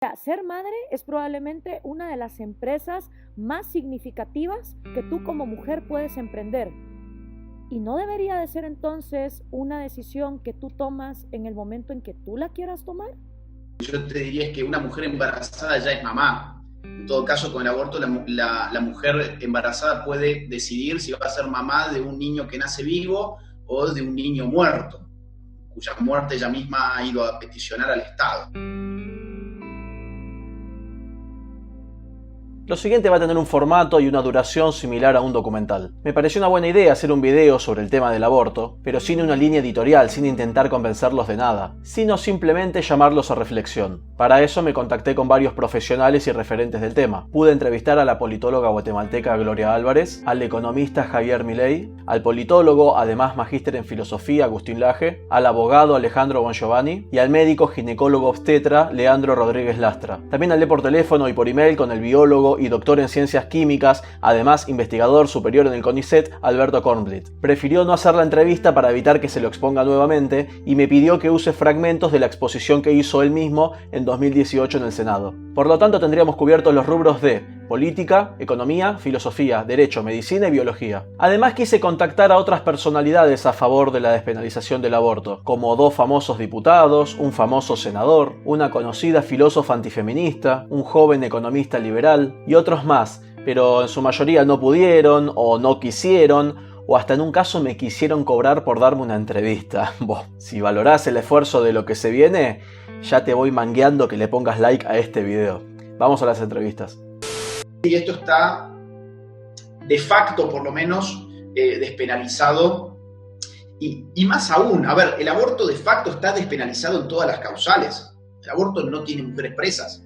sea, ser madre es probablemente una de las empresas más significativas que tú como mujer puedes emprender. Y no debería de ser entonces una decisión que tú tomas en el momento en que tú la quieras tomar. Yo te diría es que una mujer embarazada ya es mamá. En todo caso, con el aborto, la mujer embarazada puede decidir si va a ser mamá de un niño que nace vivo o de un niño muerto, cuya muerte ella misma ha ido a peticionar al Estado. Lo siguiente va a tener un formato y una duración similar a un documental. Me pareció una buena idea hacer un video sobre el tema del aborto, pero sin una línea editorial, sin intentar convencerlos de nada, sino simplemente llamarlos a reflexión. Para eso me contacté con varios profesionales y referentes del tema. Pude entrevistar a la politóloga guatemalteca Gloria Álvarez, al economista Javier Milei, al politólogo, además magíster en filosofía, Agustín Laje, al abogado Alejandro Bongiovanni y al médico ginecólogo obstetra Leandro Rodríguez Lastra. También hablé por teléfono y por email con el biólogo y doctor en ciencias químicas, además investigador superior en el CONICET, Alberto Kornblit. Prefirió no hacer la entrevista para evitar que se lo exponga nuevamente y me pidió que use fragmentos de la exposición que hizo él mismo en 2018 en el Senado. Por lo tanto, tendríamos cubiertos los rubros de política, economía, filosofía, derecho, medicina y biología. Además, quise contactar a otras personalidades a favor de la despenalización del aborto, como 2 famosos diputados, un famoso senador, una conocida filósofa antifeminista, un joven economista liberal y otros más, pero en su mayoría no pudieron o no quisieron, o hasta en un caso me quisieron cobrar por darme una entrevista. Si valorás el esfuerzo de lo que se viene, ya te voy mangueando que le pongas like a este video. Vamos a las entrevistas. Y esto está, de facto por lo menos, despenalizado. Y más aún, a ver, el aborto de facto está despenalizado en todas las causales. El aborto no tiene mujeres presas.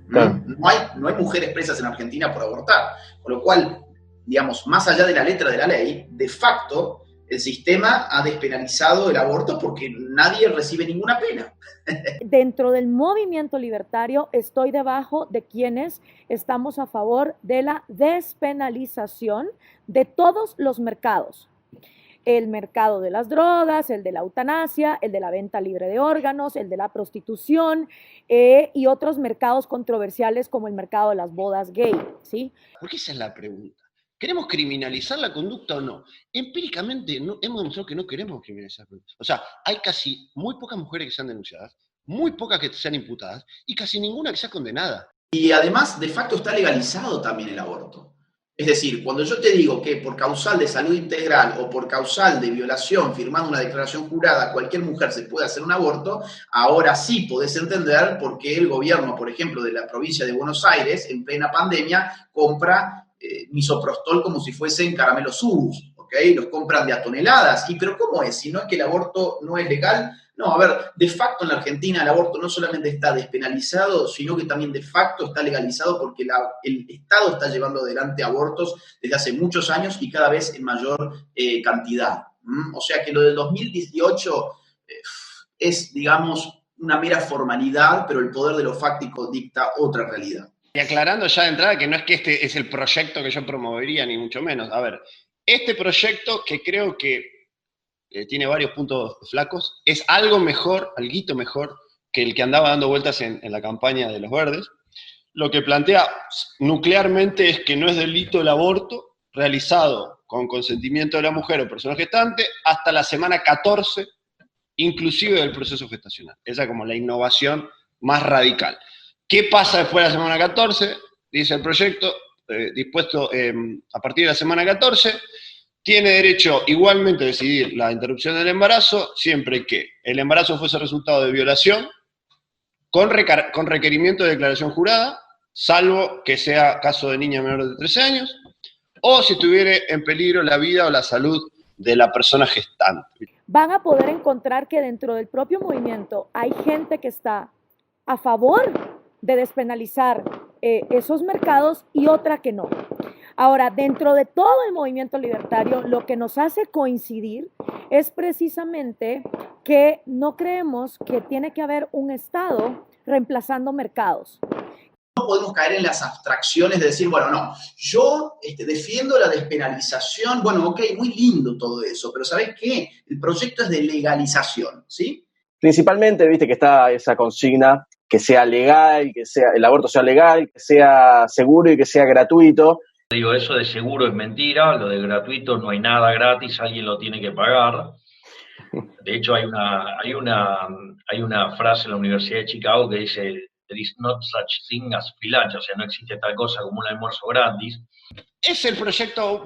Claro. No hay mujeres presas en Argentina por abortar. Con lo cual, digamos, más allá de la letra de la ley, de facto, el sistema ha despenalizado el aborto porque nadie recibe ninguna pena. Dentro del movimiento libertario estoy debajo de quienes estamos a favor de la despenalización de todos los mercados. El mercado de las drogas, el de la eutanasia, el de la venta libre de órganos, el de la prostitución y otros mercados controversiales como el mercado de las bodas gay, ¿sí? Porque esa es la pregunta. ¿Queremos criminalizar la conducta o no? Empíricamente hemos demostrado que no queremos criminalizar la conducta. O sea, hay casi muy pocas mujeres que sean denunciadas, muy pocas que sean imputadas y casi ninguna que sea condenada. Y además, de facto, está legalizado también el aborto. Es decir, cuando yo te digo que por causal de salud integral o por causal de violación, firmando una declaración jurada, cualquier mujer se puede hacer un aborto, ahora sí podés entender por qué el gobierno, por ejemplo, de la provincia de Buenos Aires, en plena pandemia, compra misoprostol como si fuesen caramelos Subus, ¿ok? Los compran de a toneladas. ¿Pero cómo es? Si no es que el aborto no es legal. No, a ver, de facto en la Argentina el aborto no solamente está despenalizado, sino que también de facto está legalizado porque el Estado está llevando adelante abortos desde hace muchos años y cada vez en mayor cantidad. O sea que lo del 2018 es, digamos, una mera formalidad, pero el poder de lo fáctico dicta otra realidad. Y aclarando ya de entrada que no es que este es el proyecto que yo promovería, ni mucho menos. A ver, este proyecto que creo que tiene varios puntos flacos, es algo mejor, alguito mejor, que el que andaba dando vueltas en la campaña de los verdes. Lo que plantea nuclearmente es que no es delito el aborto realizado con consentimiento de la mujer o persona gestante hasta la semana 14, inclusive del proceso gestacional. Esa es como la innovación más radical. ¿Qué pasa después de la semana 14? Dice el proyecto, dispuesto a partir de la semana 14, tiene derecho igualmente a decidir la interrupción del embarazo siempre que el embarazo fuese resultado de violación con requerimiento de declaración jurada, salvo que sea caso de niña menor de 13 años, o si estuviera en peligro la vida o la salud de la persona gestante. Van a poder encontrar que dentro del propio movimiento hay gente que está a favor de despenalizar esos mercados y otra que no. Ahora, dentro de todo el movimiento libertario, lo que nos hace coincidir es precisamente que no creemos que tiene que haber un Estado reemplazando mercados. No podemos caer en las abstracciones de decir, bueno, no, yo defiendo la despenalización, bueno, ok, muy lindo todo eso, pero ¿sabés qué? El proyecto es de legalización, ¿sí? Principalmente, viste que está esa consigna que sea legal, que sea el aborto sea legal, que sea seguro y que sea gratuito. Digo, eso de seguro es mentira, lo de gratuito no hay nada gratis, alguien lo tiene que pagar. De hecho, hay una frase en la Universidad de Chicago que dice, there is not such thing as free lunch, o sea, no existe tal cosa como un almuerzo gratis. ¿Es el proyecto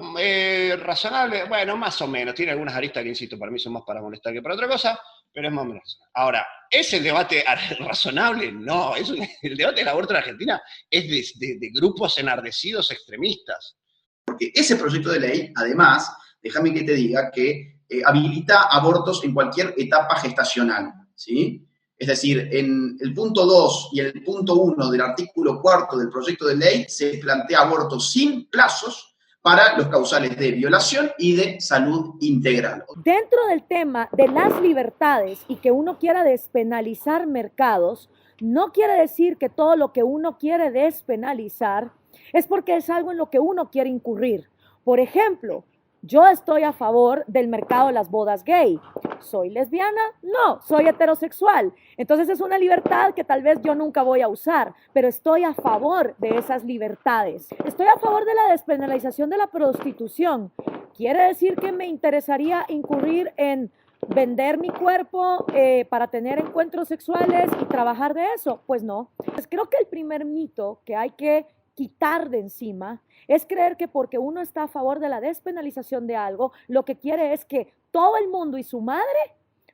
razonable? Bueno, más o menos. Tiene algunas aristas que, insisto, para mí son más para molestar que para otra cosa, pero es más o menos. Ahora, ¿es el debate razonable? No. El debate del aborto en Argentina es de grupos enardecidos extremistas. Porque ese proyecto de ley, además, déjame que te diga que habilita abortos en cualquier etapa gestacional, ¿sí? Es decir, en el punto 2 y el punto 1 del artículo 4 del proyecto de ley se plantea aborto sin plazos para los causales de violación y de salud integral. Dentro del tema de las libertades y que uno quiera despenalizar mercados, no quiere decir que todo lo que uno quiere despenalizar es porque es algo en lo que uno quiere incurrir. Por ejemplo, yo estoy a favor del mercado de las bodas gay. ¿Soy lesbiana? No, soy heterosexual. Entonces es una libertad que tal vez yo nunca voy a usar, pero estoy a favor de esas libertades. Estoy a favor de la despenalización de la prostitución. ¿Quiere decir que me interesaría incurrir en vender mi cuerpo para tener encuentros sexuales y trabajar de eso? Pues no. Pues creo que el primer mito que hay que quitar de encima es creer que porque uno está a favor de la despenalización de algo, lo que quiere es que todo el mundo y su madre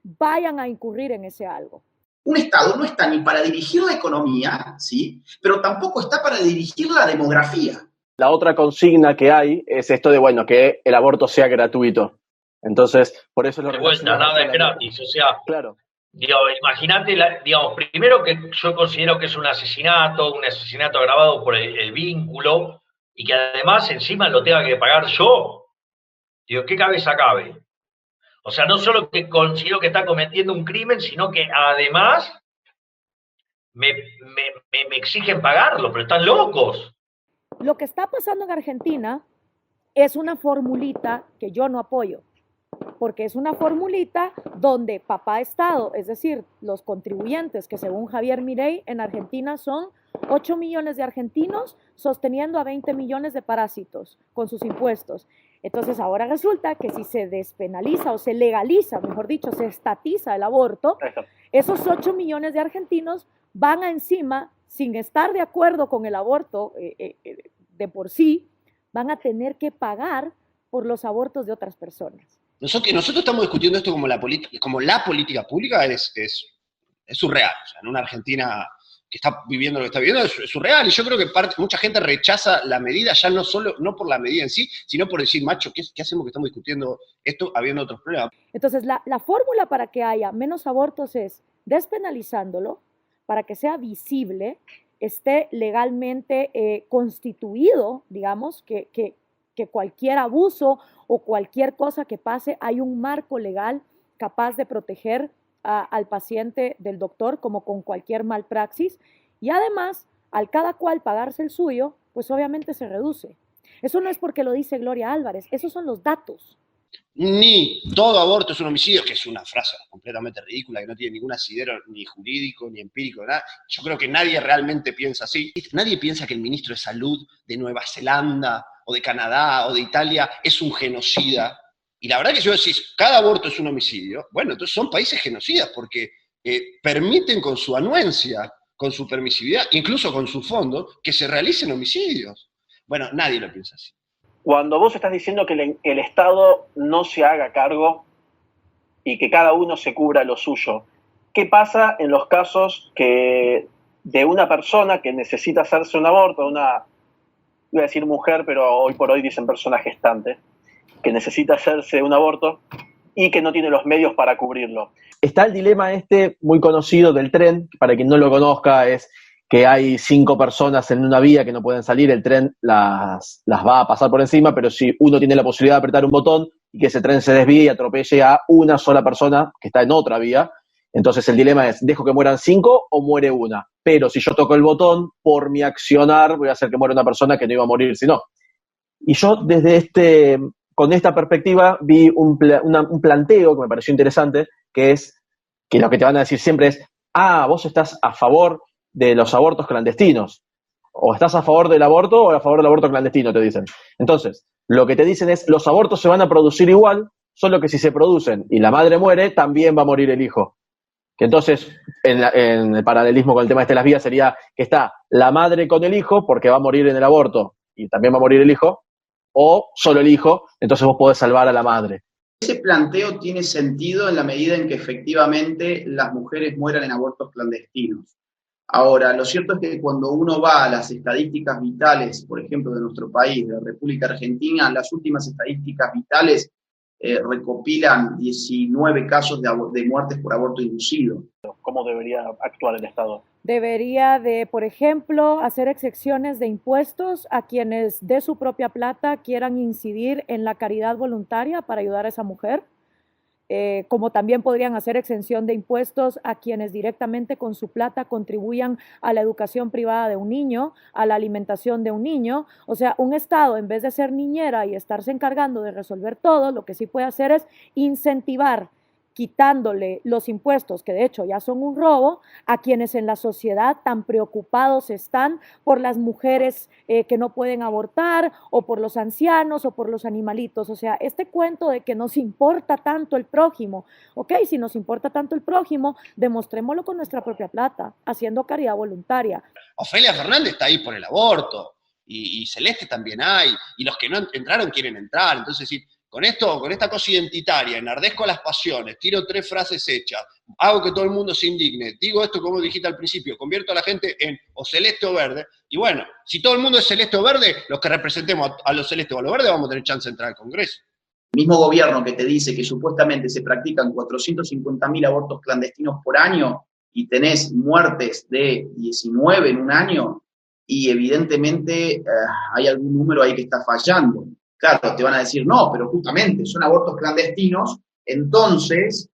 vayan a incurrir en ese algo. Un Estado no está ni para dirigir la economía, ¿sí? Pero tampoco está para dirigir la demografía. La otra consigna que hay es esto de, bueno, que el aborto sea gratuito. Entonces, por eso es lo de vuelta, nada es gratis, o sea, claro. Digo, imagínate, digamos, primero que yo considero que es un asesinato agravado por el vínculo, y que además encima lo tenga que pagar yo. Digo, ¿qué cabeza cabe? O sea, no solo que considero que está cometiendo un crimen, sino que además me exigen pagarlo, pero están locos. Lo que está pasando en Argentina es una formulita que yo no apoyo, porque es una formulita donde papá Estado, es decir, los contribuyentes, que según Javier Milei en Argentina son 8 millones de argentinos sosteniendo a 20 millones de parásitos con sus impuestos. Entonces ahora resulta que si se despenaliza o se legaliza, mejor dicho, se estatiza el aborto, esos 8 millones de argentinos van a encima, sin estar de acuerdo con el aborto de por sí, van a tener que pagar por los abortos de otras personas. Nosotros estamos discutiendo esto como la política pública es surreal. O sea, en una Argentina que está viviendo lo que está viviendo es surreal, y yo creo que mucha gente rechaza la medida, ya no por la medida en sí, sino por decir, macho, ¿qué hacemos que estamos discutiendo esto habiendo otros problemas? Entonces, la fórmula para que haya menos abortos es despenalizándolo, para que sea visible, esté legalmente constituido, digamos, que cualquier abuso o cualquier cosa que pase, hay un marco legal capaz de proteger al paciente del doctor, como con cualquier malpraxis, y además, al cada cual pagarse el suyo, pues obviamente se reduce. Eso no es porque lo dice Gloria Álvarez, esos son los datos. Ni todo aborto es un homicidio, que es una frase completamente ridícula, que no tiene ningún asidero ni jurídico, ni empírico, nada. Yo creo que nadie realmente piensa así. Nadie piensa que el ministro de Salud de Nueva Zelanda, o de Canadá, o de Italia, es un genocida. Y la verdad que si vos decís, cada aborto es un homicidio, bueno, entonces son países genocidas, porque permiten con su anuencia, con su permisividad, incluso con su fondo, que se realicen homicidios. Bueno, nadie lo piensa así. Cuando vos estás diciendo que el Estado no se haga cargo y que cada uno se cubra lo suyo, ¿qué pasa en los casos de una persona que necesita hacerse un aborto, iba a decir mujer, pero hoy por hoy dicen persona gestante, que necesita hacerse un aborto y que no tiene los medios para cubrirlo? Está el dilema muy conocido del tren, para quien no lo conozca, es que hay 5 personas en una vía que no pueden salir, el tren las va a pasar por encima, pero si uno tiene la posibilidad de apretar un botón y que ese tren se desvíe y atropelle a una sola persona que está en otra vía, entonces el dilema es, ¿dejo que mueran 5 o muere una? Pero si yo toco el botón, por mi accionar, voy a hacer que muera una persona que no iba a morir si no. Y yo con esta perspectiva vi un planteo que me pareció interesante, que es que lo que te van a decir siempre es, vos estás a favor de los abortos clandestinos. O estás a favor del aborto o a favor del aborto clandestino, te dicen. Entonces, lo que te dicen es, los abortos se van a producir igual, solo que si se producen y la madre muere, también va a morir el hijo. Que entonces, en el paralelismo con el tema de las vías sería que está la madre con el hijo, porque va a morir en el aborto y también va a morir el hijo, o solo el hijo, entonces vos podés salvar a la madre. Ese planteo tiene sentido en la medida en que efectivamente las mujeres mueran en abortos clandestinos. Ahora, lo cierto es que cuando uno va a las estadísticas vitales, por ejemplo, de nuestro país, de la República Argentina, las últimas estadísticas vitales recopilan 19 casos de muertes por aborto inducido. ¿Cómo debería actuar el Estado? Debería de, por ejemplo, hacer excepciones de impuestos a quienes de su propia plata quieran incidir en la caridad voluntaria para ayudar a esa mujer. Como también podrían hacer exención de impuestos a quienes directamente con su plata contribuyan a la educación privada de un niño, a la alimentación de un niño. O sea, un Estado, en vez de ser niñera y estarse encargando de resolver todo, lo que sí puede hacer es incentivar, quitándole los impuestos, que de hecho ya son un robo, a quienes en la sociedad tan preocupados están por las mujeres que no pueden abortar, o por los ancianos, o por los animalitos. O sea, este cuento de que nos importa tanto el prójimo, ok, si nos importa tanto el prójimo, demostrémoslo con nuestra propia plata, haciendo caridad voluntaria. Ofelia Fernández está ahí por el aborto, y Celeste también hay, y los que no entraron quieren entrar. Entonces, sí, con esta cosa identitaria, enardezco las pasiones, tiro 3 frases hechas, hago que todo el mundo se indigne, digo esto como dijiste al principio, convierto a la gente en o celeste o verde, y bueno, si todo el mundo es celeste o verde, los que representemos a los celestes o a los verdes vamos a tener chance de entrar al Congreso. El mismo gobierno que te dice que supuestamente se practican 450.000 abortos clandestinos por año y tenés muertes de 19 en un año, y evidentemente hay algún número ahí que está fallando. Claro, te van a decir, no, pero justamente son abortos clandestinos, entonces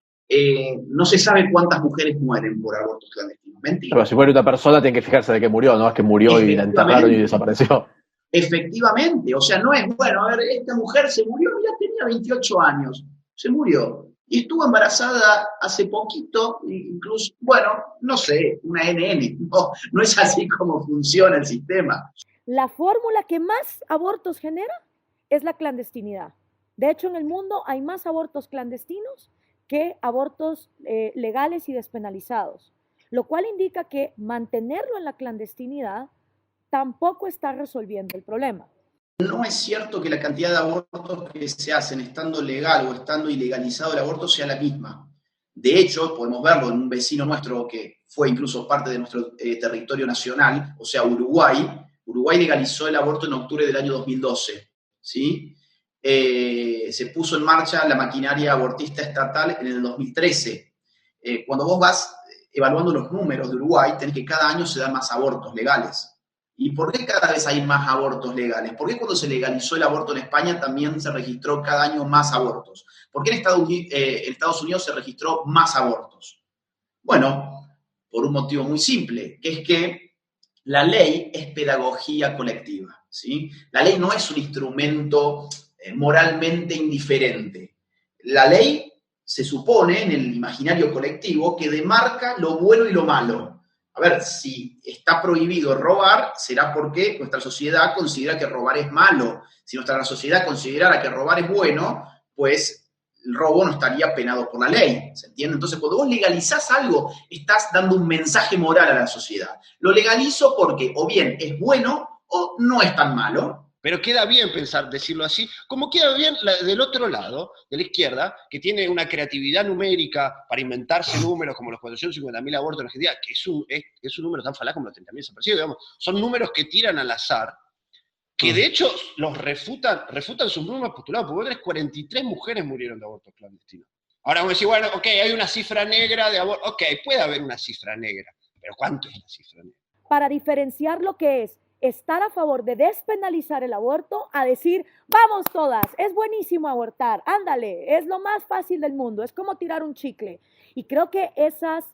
no se sabe cuántas mujeres mueren por abortos clandestinos. Mentira. Pero si muere una persona, tiene que fijarse de que murió, no es que murió y la enterraron y desapareció. Efectivamente, o sea, no es, bueno, a ver, esta mujer se murió, ya tenía 28 años, se murió, y estuvo embarazada hace poquito, incluso, bueno, no sé, una NN, no es así como funciona el sistema. La fórmula que más abortos genera es la clandestinidad. De hecho, en el mundo hay más abortos clandestinos que abortos legales y despenalizados, lo cual indica que mantenerlo en la clandestinidad tampoco está resolviendo el problema. No es cierto que la cantidad de abortos que se hacen estando legal o estando ilegalizado el aborto sea la misma. De hecho, podemos verlo en un vecino nuestro que fue incluso parte de nuestro territorio nacional, o sea, Uruguay. Uruguay legalizó el aborto en octubre del año 2012, ¿sí? Se puso en marcha la maquinaria abortista estatal en el 2013. Cuando vos vas evaluando los números de Uruguay, tenés que cada año se dan más abortos legales. ¿Y por qué cada vez hay más abortos legales? ¿Por qué cuando se legalizó el aborto en España también se registró cada año más abortos? ¿Por qué en Estados Unidos se registró más abortos? Bueno, por un motivo muy simple, que es que la ley es pedagogía colectiva, ¿sí? La ley no es un instrumento moralmente indiferente. La ley se supone en el imaginario colectivo que demarca lo bueno y lo malo. A ver, si está prohibido robar, será porque nuestra sociedad considera que robar es malo. Si nuestra sociedad considerara que robar es bueno, pues el robo no estaría penado por la ley, ¿se entiende? Entonces, cuando vos legalizás algo, estás dando un mensaje moral a la sociedad. Lo legalizo porque o bien es bueno o no es tan malo. Pero queda bien decirlo así, como queda bien del otro lado, de la izquierda, que tiene una creatividad numérica para inventarse números como los 450.000 abortos en Argentina, que es un número tan falaz como los 30.000 desaparecidos, digamos. Son números que tiran al azar, que de hecho los refutan sus números postulados, porque 43 mujeres murieron de abortos clandestinos. Ahora vamos a decir, bueno, ok, hay una cifra negra de abortos, ok, puede haber una cifra negra, pero ¿cuánto es la cifra negra? Para diferenciar lo que es estar a favor de despenalizar el aborto a decir, vamos todas, es buenísimo abortar, ándale, es lo más fácil del mundo, es como tirar un chicle. Y creo que esas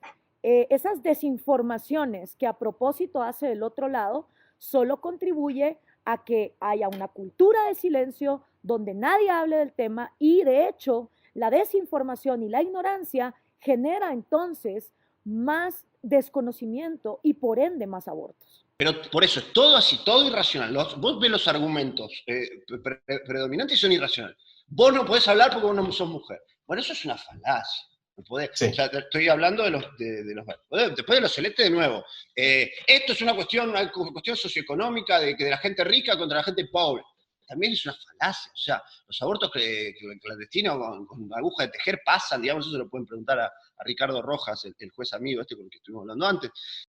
desinformaciones que a propósito hace el otro lado solo contribuye a que haya una cultura de silencio donde nadie hable del tema, y de hecho la desinformación y la ignorancia genera entonces más desconocimiento y por ende más abortos. Pero por eso es todo así, todo irracional. Vos ves los argumentos predominantes y son irracionales. Vos no podés hablar porque vos no sos mujer. Bueno, eso es una falacia. No podés. Sí. O sea, estoy hablando de los después de los celestes de nuevo. Esto es una cuestión socioeconómica de la gente rica contra la gente pobre. También es una falacia. O sea, los abortos clandestinos con aguja de tejer pasan, digamos, eso se lo pueden preguntar a Ricardo Rojas, el juez amigo con el que estuvimos hablando antes.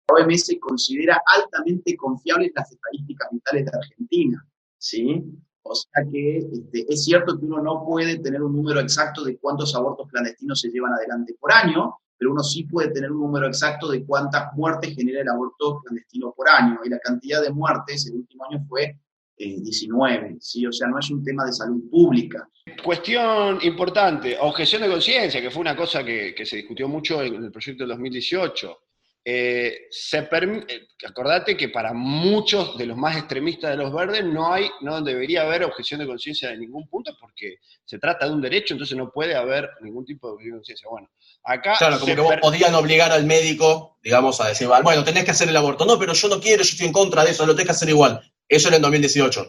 La OMS considera altamente confiables las estadísticas vitales de Argentina, ¿sí? O sea que es cierto que uno no puede tener un número exacto de cuántos abortos clandestinos se llevan adelante por año, pero uno sí puede tener un número exacto de cuántas muertes genera el aborto clandestino por año. Y la cantidad de muertes el último año fue 19, ¿sí? O sea, no es un tema de salud pública. Cuestión importante, objeción de conciencia, que fue una cosa que se discutió mucho en el proyecto del 2018. Acordate que para muchos de los más extremistas de los verdes no debería haber objeción de conciencia de ningún punto porque se trata de un derecho, entonces no puede haber ningún tipo de objeción de conciencia. Bueno, acá claro, como que vos podían obligar al médico, digamos, a decir, bueno, tenés que hacer el aborto. No, pero yo no quiero, yo estoy en contra de eso, lo tenés que hacer igual. Eso era en 2018.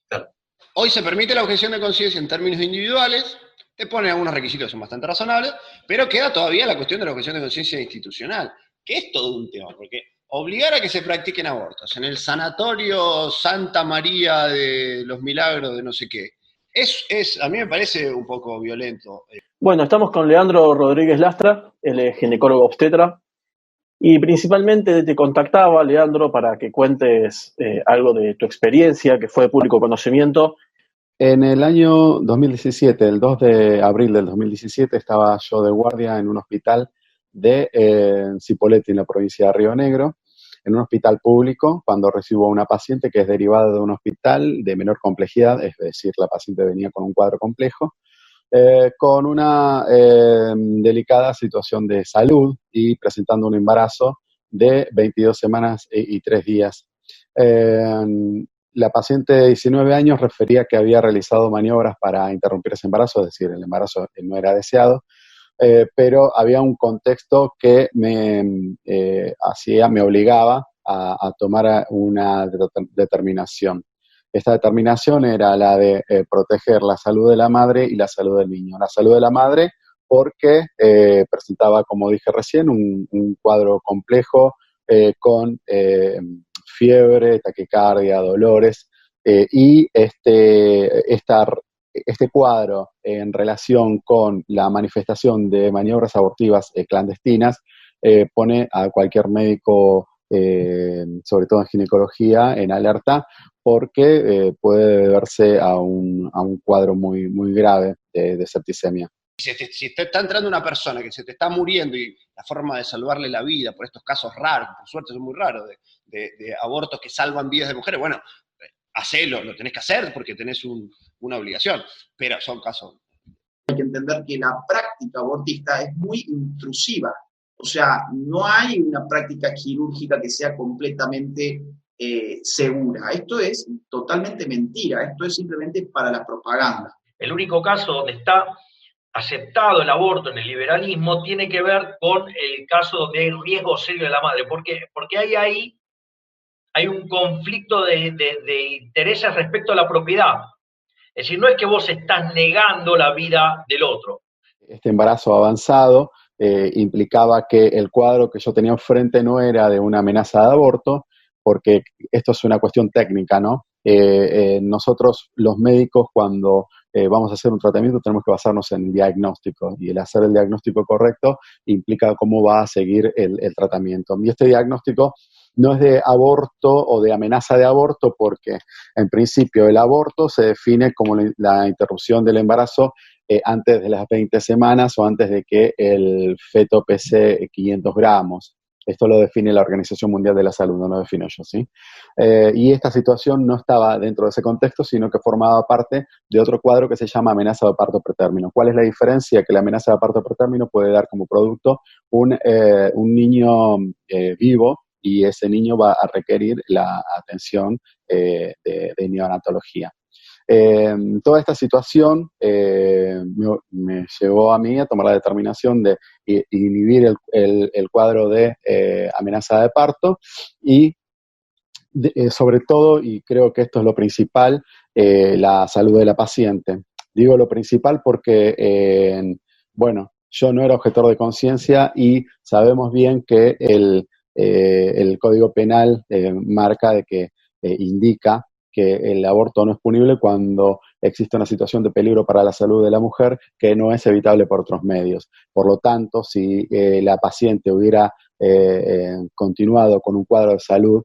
Claro. Hoy se permite la objeción de conciencia en términos individuales, te ponen algunos requisitos que son bastante razonables, pero queda todavía la cuestión de la objeción de conciencia institucional, que es todo un tema, porque obligar a que se practiquen abortos en el sanatorio Santa María de los Milagros de no sé qué, a mí me parece un poco violento. Bueno, estamos con Leandro Rodríguez Lastra, él es ginecólogo obstetra, y principalmente te contactaba, Leandro, para que cuentes algo de tu experiencia, que fue de público conocimiento. En el año 2017, el 2 de abril del 2017, estaba yo de guardia en un hospital de Cipolletti, en la provincia de Río Negro, en un hospital público, cuando recibo a una paciente que es derivada de un hospital de menor complejidad, es decir, la paciente venía con un cuadro complejo, con una delicada situación de salud y presentando un embarazo de 22 semanas y 3 días. La paciente de 19 años refería que había realizado maniobras para interrumpir ese embarazo, es decir, el embarazo no era deseado, pero había un contexto que me obligaba a tomar una determinación. Esta determinación era la de proteger la salud de la madre y la salud del niño. La salud de la madre porque presentaba, como dije recién, un cuadro complejo con fiebre, taquicardia, dolores, y este cuadro en relación con la manifestación de maniobras abortivas clandestinas pone a cualquier médico, sobre todo en ginecología, en alerta, porque puede deberse a un cuadro muy, muy grave de septicemia. Si te está entrando una persona que se te está muriendo y la forma de salvarle la vida por estos casos raros, por suerte son muy raros, de abortos que salvan vidas de mujeres, bueno, hacelo, lo tenés que hacer porque tenés una obligación, pero son casos. Hay que entender que la práctica abortista es muy intrusiva, o sea, no hay una práctica quirúrgica que sea completamente segura. Esto es totalmente mentira, esto es simplemente para la propaganda. El único caso donde está aceptado el aborto en el liberalismo tiene que ver con el caso donde hay riesgo serio de la madre. ¿Por qué? Porque hay un conflicto de intereses respecto a la propiedad. Es decir, no es que vos estás negando la vida del otro. Este embarazo avanzado implicaba que el cuadro que yo tenía enfrente no era de una amenaza de aborto, porque esto es una cuestión técnica, ¿no? Nosotros, los médicos, cuando vamos a hacer un tratamiento, tenemos que basarnos en el diagnóstico, y el hacer el diagnóstico correcto implica cómo va a seguir el tratamiento. Y este diagnóstico no es de aborto o de amenaza de aborto, porque en principio el aborto se define como la interrupción del embarazo antes de las 20 semanas o antes de que el feto pese 500 gramos. Esto lo define la Organización Mundial de la Salud, no lo defino yo, ¿sí? Y esta situación no estaba dentro de ese contexto, sino que formaba parte de otro cuadro que se llama amenaza de parto pretérmino. ¿Cuál es la diferencia? Que la amenaza de parto pretérmino puede dar como producto un niño vivo, y ese niño va a requerir la atención de neonatología. Toda esta situación me llevó a mí a tomar la determinación de inhibir el cuadro de amenaza de parto y sobre todo, y creo que esto es lo principal, la salud de la paciente. Digo lo principal porque, bueno, yo no era objetor de conciencia y sabemos bien que el Código Penal marca de que indica que el aborto no es punible cuando existe una situación de peligro para la salud de la mujer que no es evitable por otros medios. Por lo tanto, si la paciente hubiera continuado con un cuadro de salud,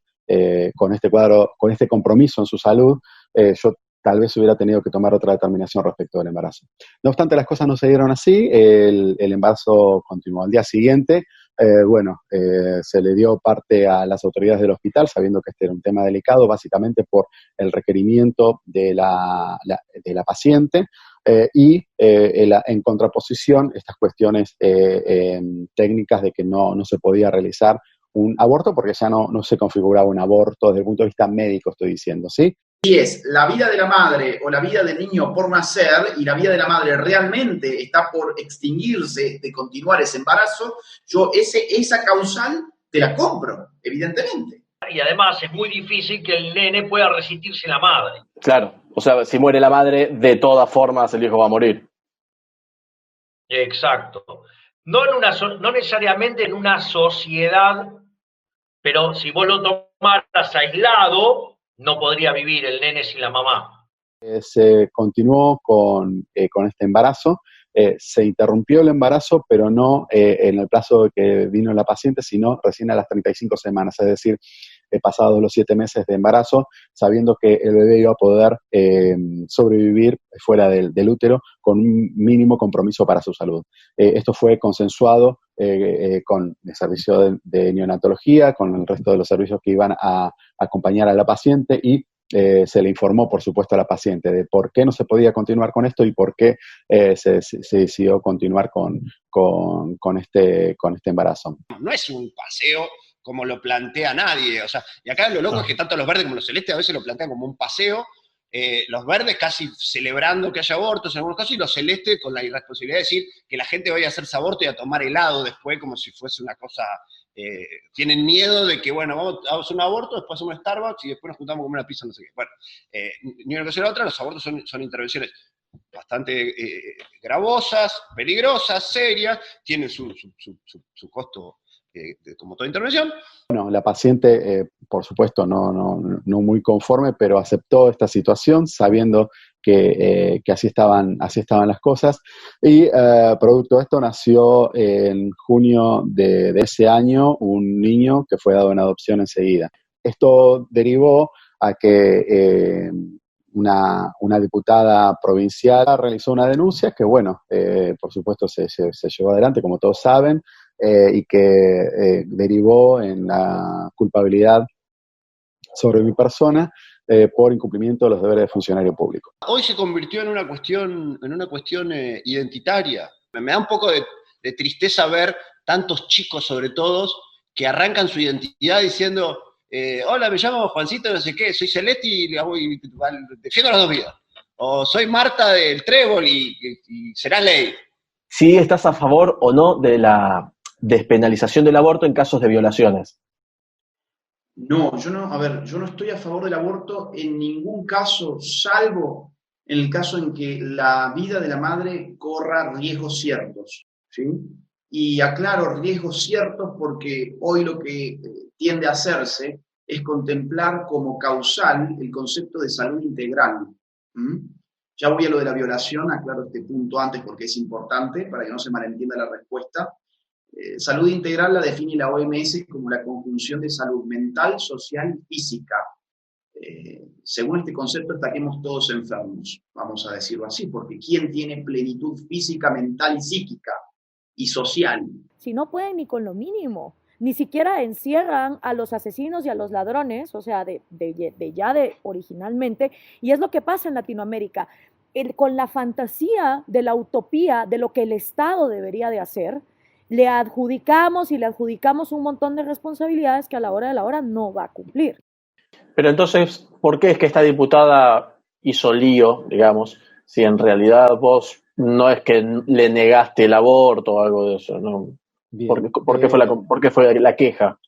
con este compromiso en su salud, yo tal vez hubiera tenido que tomar otra determinación respecto del embarazo. No obstante, las cosas no se dieron así, el embarazo continuó. Al día siguiente, se le dio parte a las autoridades del hospital, sabiendo que este era un tema delicado, básicamente por el requerimiento de la paciente, en contraposición, estas cuestiones técnicas de que no se podía realizar un aborto porque ya no se configuraba un aborto desde el punto de vista médico, estoy diciendo, ¿sí? Si es la vida de la madre o la vida del niño por nacer y la vida de la madre realmente está por extinguirse de continuar ese embarazo, yo esa causal te la compro, evidentemente. Y además es muy difícil que el nene pueda resistir sin la madre. Claro, o sea, si muere la madre, de todas formas el hijo va a morir. Exacto. No necesariamente en una sociedad, pero si vos lo tomaras aislado, no podría vivir el nene sin la mamá. Se continuó con este embarazo, se interrumpió el embarazo, pero no en el plazo que vino la paciente, sino recién a las 35 semanas, es decir, pasados los 7 meses de embarazo, sabiendo que el bebé iba a poder sobrevivir fuera del útero con un mínimo compromiso para su salud. Esto fue consensuado con el servicio de neonatología, con el resto de los servicios que iban a acompañar a la paciente y se le informó, por supuesto, a la paciente de por qué no se podía continuar con esto y por qué se decidió continuar con este embarazo. No es un paseo como lo plantea nadie, o sea, y acá lo loco es que tanto los verdes como los celestes a veces lo plantean como un paseo, los verdes casi celebrando que haya abortos en algunos casos, y los celestes con la irresponsabilidad de decir que la gente vaya a hacerse aborto y a tomar helado después como si fuese una cosa, tienen miedo de que, bueno, vamos a hacer un aborto, después hacemos un Starbucks y después nos juntamos a comer una pizza, no sé qué. Bueno, ni una cosa ni la otra, los abortos son intervenciones bastante gravosas, peligrosas, serias, tienen su costo como toda intervención. Bueno, la paciente, por supuesto, no muy conforme, pero aceptó esta situación sabiendo que así estaban las cosas. Y producto de esto nació en junio de ese año un niño que fue dado en adopción enseguida. Esto derivó a que una diputada provincial realizó una denuncia que, bueno, por supuesto se llevó adelante, como todos saben, y que derivó en la culpabilidad sobre mi persona por incumplimiento de los deberes de funcionario público. Hoy se convirtió en una cuestión identitaria. Me da un poco de tristeza ver tantos chicos, sobre todo, que arrancan su identidad diciendo hola, me llamo Juancito, no sé qué, soy Celeste y defiendo las dos vidas. O soy Marta del Trébol y será ley. Si estás a favor o no de la despenalización del aborto en casos de violaciones. No, yo no estoy a favor del aborto en ningún caso, salvo en el caso en que la vida de la madre corra riesgos ciertos, ¿sí? Y aclaro riesgos ciertos porque hoy lo que tiende a hacerse es contemplar como causal el concepto de salud integral. Ya voy a lo de la violación, aclaro este punto antes porque es importante para que no se malentienda la respuesta. Salud integral la define la OMS como la conjunción de salud mental, social y física. Según este concepto estaríamos todos enfermos, vamos a decirlo así, porque ¿quién tiene plenitud física, mental y psíquica y social? Si no pueden ni con lo mínimo, ni siquiera encierran a los asesinos y a los ladrones, o sea, originalmente, y es lo que pasa en Latinoamérica, con la fantasía de la utopía de lo que el Estado debería de hacer, le adjudicamos un montón de responsabilidades que a la hora de la hora no va a cumplir. Pero entonces, ¿por qué es que esta diputada hizo lío, digamos, si en realidad vos no es que le negaste el aborto o algo de eso, ¿no? Bien. ¿Por qué fue la queja?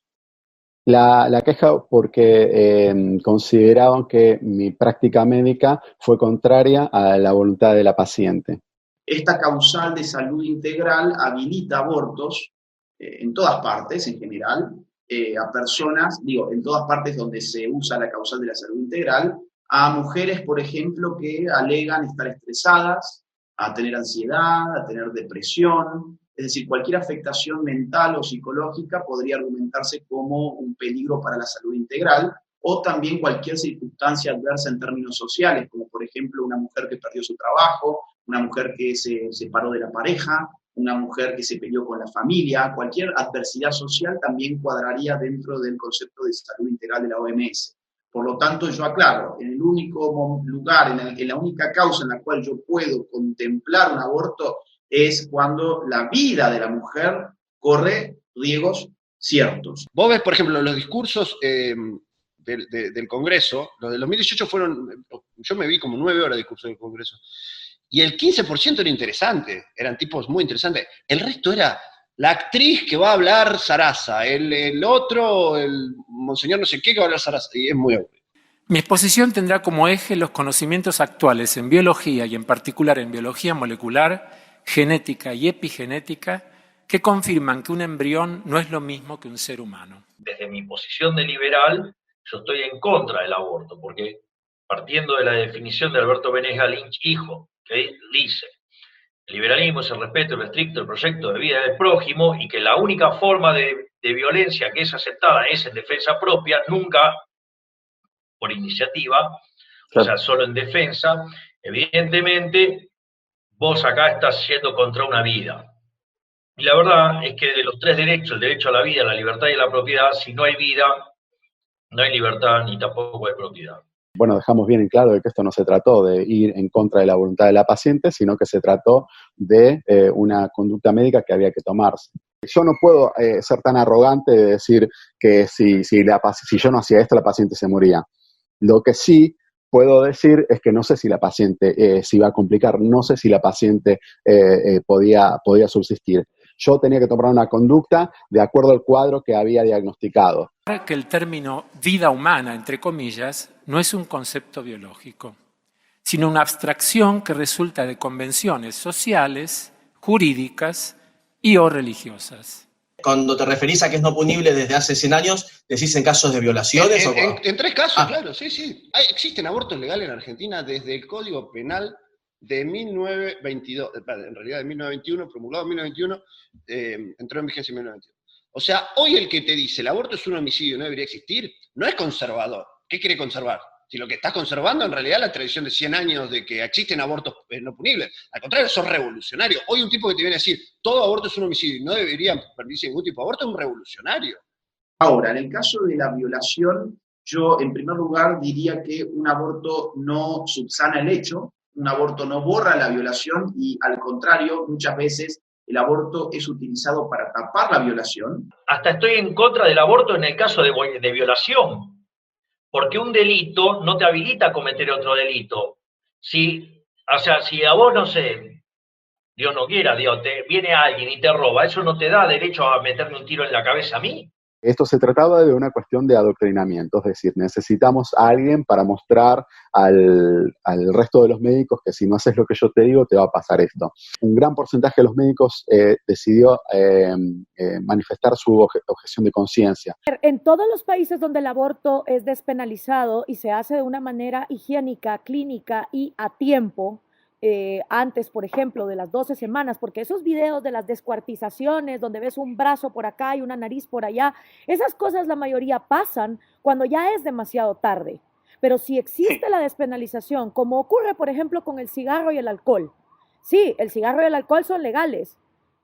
La queja porque consideraban que mi práctica médica fue contraria a la voluntad de la paciente. Esta causal de salud integral habilita abortos en todas partes, en general, a personas, en todas partes donde se usa la causal de la salud integral, a mujeres, por ejemplo, que alegan estar estresadas, a tener ansiedad, a tener depresión. Es decir, cualquier afectación mental o psicológica podría argumentarse como un peligro para la salud integral, o también cualquier circunstancia adversa en términos sociales, como por ejemplo una mujer que perdió su trabajo, una mujer que se separó de la pareja, una mujer que se peleó con la familia. Cualquier adversidad social también cuadraría dentro del concepto de salud integral de la OMS. Por lo tanto, yo aclaro, en el único lugar, en la única causa en la cual yo puedo contemplar un aborto es cuando la vida de la mujer corre riesgos ciertos. Vos ves, por ejemplo, los discursos del Congreso, los de 2018 fueron, yo me vi como 9 horas de discurso del Congreso, y el 15% era interesante, eran tipos muy interesantes. El resto era la actriz que va a hablar Sarasa, el otro, el monseñor no sé qué que va a hablar Sarasa, y es muy aburrido. Mi exposición tendrá como eje los conocimientos actuales en biología y en particular en biología molecular, genética y epigenética, que confirman que un embrión no es lo mismo que un ser humano. Desde mi posición de liberal, yo estoy en contra del aborto, porque partiendo de la definición de Alberto Benesga Lynch, hijo, que dice: el liberalismo es el respeto irrestricto del proyecto de vida del prójimo, y que la única forma de violencia que es aceptada es en defensa propia, nunca por iniciativa, claro. O sea, solo en defensa. Evidentemente, vos acá estás yendo contra una vida. Y la verdad es que de los 3 derechos, el derecho a la vida, la libertad y la propiedad, si no hay vida, no hay libertad ni tampoco hay propiedad. Bueno, dejamos bien en claro de que esto no se trató de ir en contra de la voluntad de la paciente, sino que se trató de una conducta médica que había que tomarse. Yo no puedo ser tan arrogante de decir que si yo no hacía esto, la paciente se moría. Lo que sí puedo decir es que no sé si la paciente se iba a complicar, no sé si la paciente podía subsistir. Yo tenía que tomar una conducta de acuerdo al cuadro que había diagnosticado. Que el término vida humana, entre comillas, no es un concepto biológico, sino una abstracción que resulta de convenciones sociales, jurídicas y o religiosas. Cuando te referís a que es no punible desde hace 100 años, ¿decís en casos de violaciones? En 3 casos, claro, sí. Existen abortos legales en Argentina desde el Código Penal de 1922, en realidad de 1921, promulgado en 1921, entró en vigencia en 1921. O sea, hoy el que te dice el aborto es un homicidio y no debería existir, no es conservador. ¿Qué quiere conservar? Si lo que estás conservando en realidad es la tradición de 100 años de que existen abortos no punibles. Al contrario, sos revolucionario. Hoy un tipo que te viene a decir todo aborto es un homicidio y no debería permitirse ningún tipo de aborto es un revolucionario. Ahora, en el caso de la violación, yo en primer lugar diría que un aborto no subsana el hecho, un aborto no borra la violación y al contrario, muchas veces el aborto es utilizado para tapar la violación. Hasta estoy en contra del aborto en el caso de violación. Porque un delito no te habilita a cometer otro delito. Si a vos, no sé, Dios no quiera, te viene alguien y te roba, eso no te da derecho a meterme un tiro en la cabeza a mí. Esto se trataba de una cuestión de adoctrinamiento, es decir, necesitamos a alguien para mostrar al resto de los médicos que si no haces lo que yo te digo, te va a pasar esto. Un gran porcentaje de los médicos decidió manifestar su objeción de conciencia. En todos los países donde el aborto es despenalizado y se hace de una manera higiénica, clínica y a tiempo, antes, por ejemplo, de las 12 semanas, porque esos videos de las descuartizaciones, donde ves un brazo por acá y una nariz por allá, esas cosas la mayoría pasan cuando ya es demasiado tarde. Pero si existe la despenalización, como ocurre, por ejemplo, con el cigarro y el alcohol, sí, el cigarro y el alcohol son legales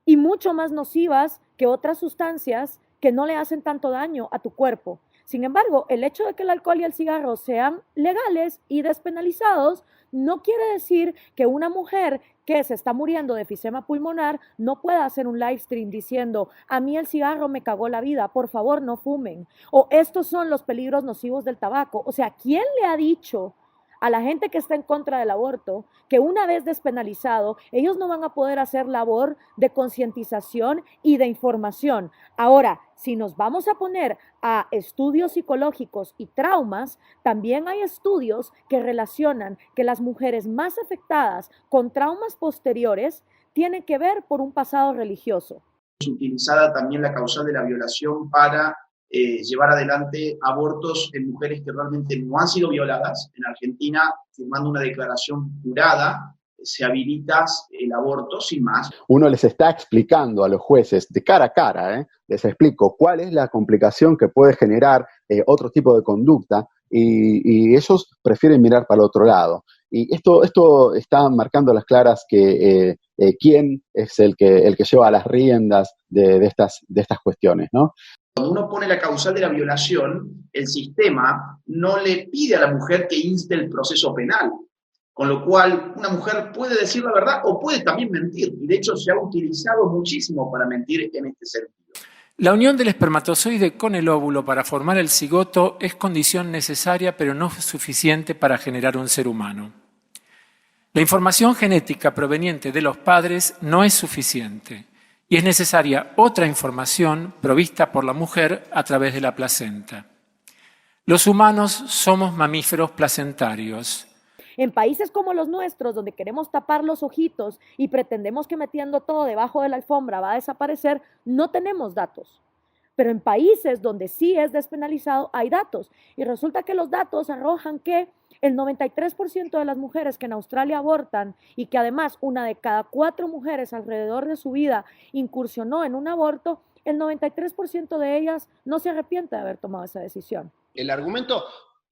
y mucho más nocivas que otras sustancias que no le hacen tanto daño a tu cuerpo. Sin embargo, el hecho de que el alcohol y el cigarro sean legales y despenalizados no quiere decir que una mujer que se está muriendo de enfisema pulmonar no pueda hacer un live stream diciendo: a mí el cigarro me cagó la vida, por favor no fumen, o estos son los peligros nocivos del tabaco. O sea, ¿quién le ha dicho a la gente que está en contra del aborto que una vez despenalizado, ellos no van a poder hacer labor de concientización y de información. Ahora, si nos vamos a poner a estudios psicológicos y traumas, también hay estudios que relacionan que las mujeres más afectadas con traumas posteriores tienen que ver por un pasado religioso. Es utilizada también la causal de la violación para llevar adelante abortos en mujeres que realmente no han sido violadas. En Argentina, firmando una declaración jurada, se habilita el aborto sin más. Uno les está explicando a los jueces de cara a cara, les explico cuál es la complicación que puede generar otro tipo de conducta y ellos prefieren mirar para el otro lado. Y esto está marcando a las claras que quién es el que lleva las riendas de estas cuestiones, ¿no? Cuando uno pone la causal de la violación, el sistema no le pide a la mujer que inste el proceso penal, con lo cual una mujer puede decir la verdad o puede también mentir, y de hecho se ha utilizado muchísimo para mentir en este sentido. La unión del espermatozoide con el óvulo para formar el cigoto es condición necesaria, pero no suficiente para generar un ser humano. La información genética proveniente de los padres no es suficiente y es necesaria otra información provista por la mujer a través de la placenta. Los humanos somos mamíferos placentarios. En países como los nuestros, donde queremos tapar los ojitos y pretendemos que metiendo todo debajo de la alfombra va a desaparecer, no tenemos datos. Pero en países donde sí es despenalizado hay datos. Y resulta que los datos arrojan que el 93% de las mujeres que en Australia abortan y que además una de cada 4 mujeres alrededor de su vida incursionó en un aborto, el 93% de ellas no se arrepiente de haber tomado esa decisión. El argumento,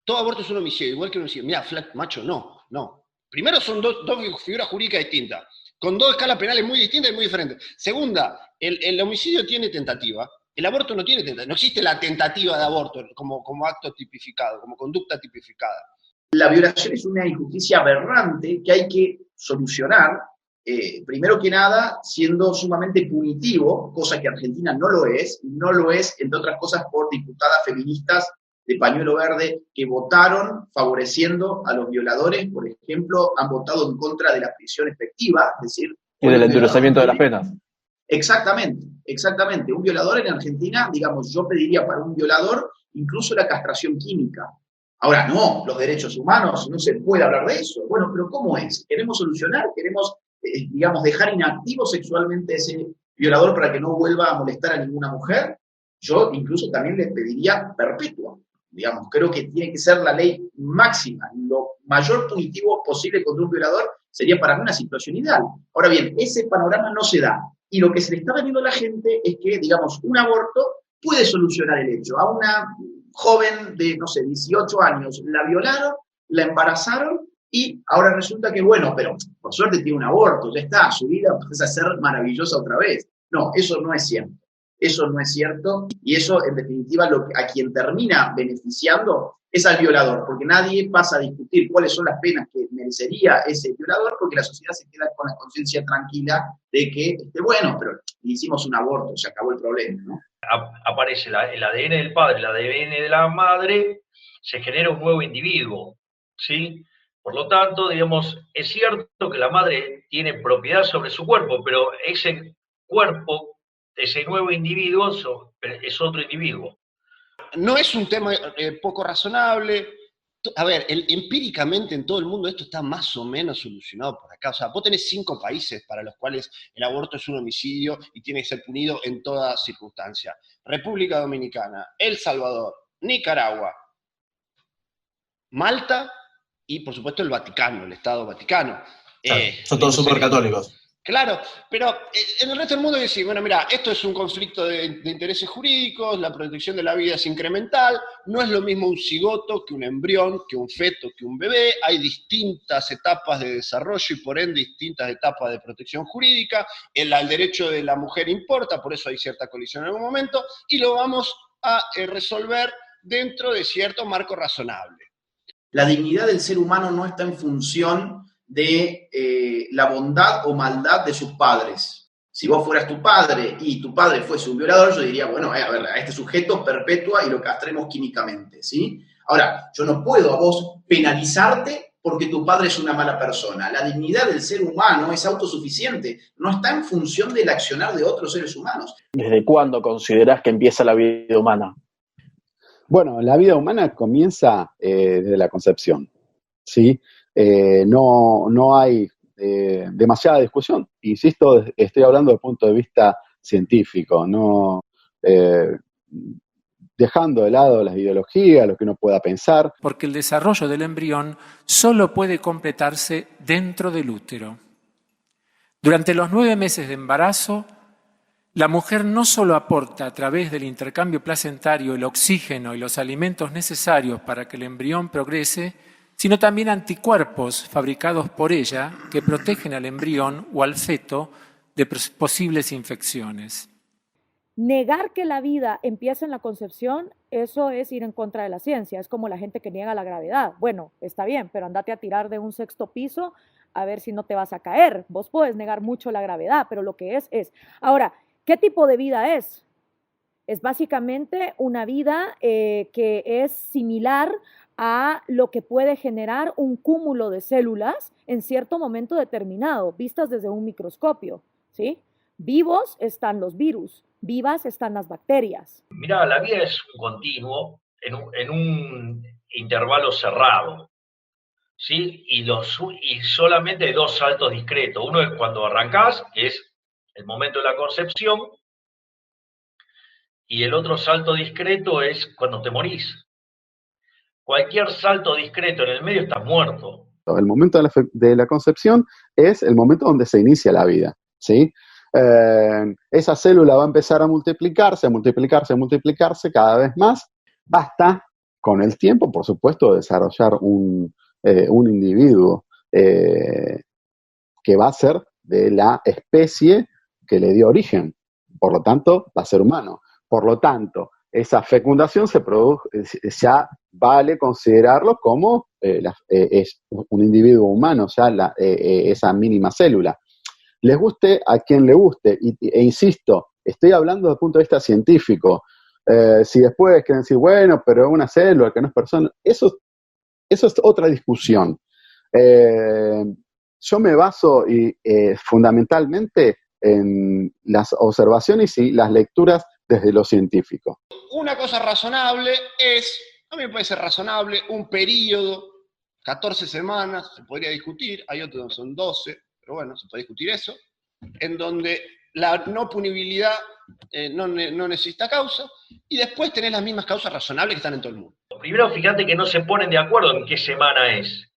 todo aborto es un homicidio, igual que un homicidio. Mira, macho, no. Primero son dos figuras jurídicas distintas, con 2 escalas penales muy distintas y muy diferentes. Segunda, el homicidio tiene tentativa. El aborto no tiene tentativa, no existe la tentativa de aborto como acto tipificado, como conducta tipificada. La violación es una injusticia aberrante que hay que solucionar, primero que nada, siendo sumamente punitivo, cosa que Argentina no lo es, entre otras cosas, por diputadas feministas de pañuelo verde que votaron favoreciendo a los violadores, por ejemplo, han votado en contra de la prisión efectiva, es decir... Y del endurecimiento de las penas. Exactamente. Un violador en Argentina, digamos, yo pediría para un violador incluso la castración química. Ahora, no, los derechos humanos, no se puede hablar de eso. Bueno, pero ¿cómo es? ¿Queremos solucionar? ¿Queremos, digamos, dejar inactivo sexualmente a ese violador para que no vuelva a molestar a ninguna mujer? Yo incluso también le pediría perpetua. Digamos, creo que tiene que ser la ley máxima. Lo mayor punitivo posible contra un violador sería para mí una situación ideal. Ahora bien, ese panorama no se da. Y lo que se le está vendiendo a la gente es que, digamos, un aborto puede solucionar el hecho. A una joven de, 18 años la violaron, la embarazaron y ahora resulta que, bueno, pero por suerte tiene un aborto, ya está, su vida empieza a ser maravillosa otra vez. No, eso no es cierto. Eso no es cierto y eso, en definitiva, a quien termina beneficiando es al violador, porque nadie pasa a discutir cuáles son las penas que merecería ese violador, porque la sociedad se queda con la conciencia tranquila de que, bueno, pero hicimos un aborto, se acabó el problema, ¿no? Aparece el ADN del padre, el ADN de la madre, se genera un nuevo individuo, ¿sí? Por lo tanto, digamos, es cierto que la madre tiene propiedad sobre su cuerpo, pero ese cuerpo, ese nuevo individuo, es otro individuo. No es un tema poco razonable. A ver, empíricamente en todo el mundo esto está más o menos solucionado por acá. O sea, vos tenés 5 países para los cuales el aborto es un homicidio y tiene que ser punido en toda circunstancia. República Dominicana, El Salvador, Nicaragua, Malta y, por supuesto, el Vaticano, el Estado Vaticano. Son todos súper católicos. Claro, pero en el resto del mundo decís, bueno, mira, esto es un conflicto de intereses jurídicos, la protección de la vida es incremental, no es lo mismo un cigoto que un embrión, que un feto, que un bebé, hay distintas etapas de desarrollo y por ende distintas etapas de protección jurídica, el derecho de la mujer importa, por eso hay cierta colisión en algún momento, y lo vamos a resolver dentro de cierto marco razonable. La dignidad del ser humano no está en función de la bondad o maldad de sus padres. Si vos fueras tu padre y tu padre fuese un violador, yo diría, bueno, a ver, a este sujeto perpetua y lo castremos químicamente, ¿sí? Ahora, yo no puedo a vos penalizarte porque tu padre es una mala persona. La dignidad del ser humano es autosuficiente, no está en función del accionar de otros seres humanos. ¿Desde cuándo considerás que empieza la vida humana? Bueno, la vida humana comienza desde la concepción, ¿sí? No hay demasiada discusión. Insisto, estoy hablando desde el punto de vista científico, no dejando de lado las ideologías, lo que uno pueda pensar. Porque el desarrollo del embrión solo puede completarse dentro del útero. Durante los 9 meses de embarazo, la mujer no solo aporta a través del intercambio placentario el oxígeno y los alimentos necesarios para que el embrión progrese, sino también anticuerpos fabricados por ella que protegen al embrión o al feto de posibles infecciones. Negar que la vida empieza en la concepción, eso es ir en contra de la ciencia. Es como la gente que niega la gravedad. Bueno, está bien, pero andate a tirar de un 6º piso a ver si no te vas a caer. Vos podés negar mucho la gravedad, pero lo que es. Ahora, ¿qué tipo de vida es? Es básicamente una vida que es similar a lo que puede generar un cúmulo de células en cierto momento determinado, vistas desde un microscopio, ¿sí? Vivos están los virus, vivas están las bacterias. Mirá, la vida es un continuo en un intervalo cerrado, ¿sí? Y solamente hay 2 saltos discretos. Uno es cuando arrancás, que es el momento de la concepción, y el otro salto discreto es cuando te morís. Cualquier salto discreto en el medio está muerto. El momento de la concepción es el momento donde se inicia la vida, ¿sí? Esa célula va a empezar a multiplicarse cada vez más, hasta, con el tiempo, por supuesto, desarrollar un individuo que va a ser de la especie que le dio origen, por lo tanto, va a ser humano. Por lo tanto, esa fecundación se produce, ya vale considerarlo como es un individuo humano, ya esa mínima célula. Les guste a quien le guste, e insisto, estoy hablando desde el punto de vista científico. Si después quieren decir, bueno, pero es una célula que no es persona, eso es otra discusión. Yo me baso fundamentalmente en las observaciones y las lecturas desde lo científico. Una cosa razonable a mí me parece razonable, un periodo, 14 semanas, se podría discutir, hay otros donde son 12, pero bueno, se puede discutir eso, en donde la no punibilidad no necesita causa, y después tenés las mismas causas razonables que están en todo el mundo. Primero, fíjate que no se ponen de acuerdo en qué semana es.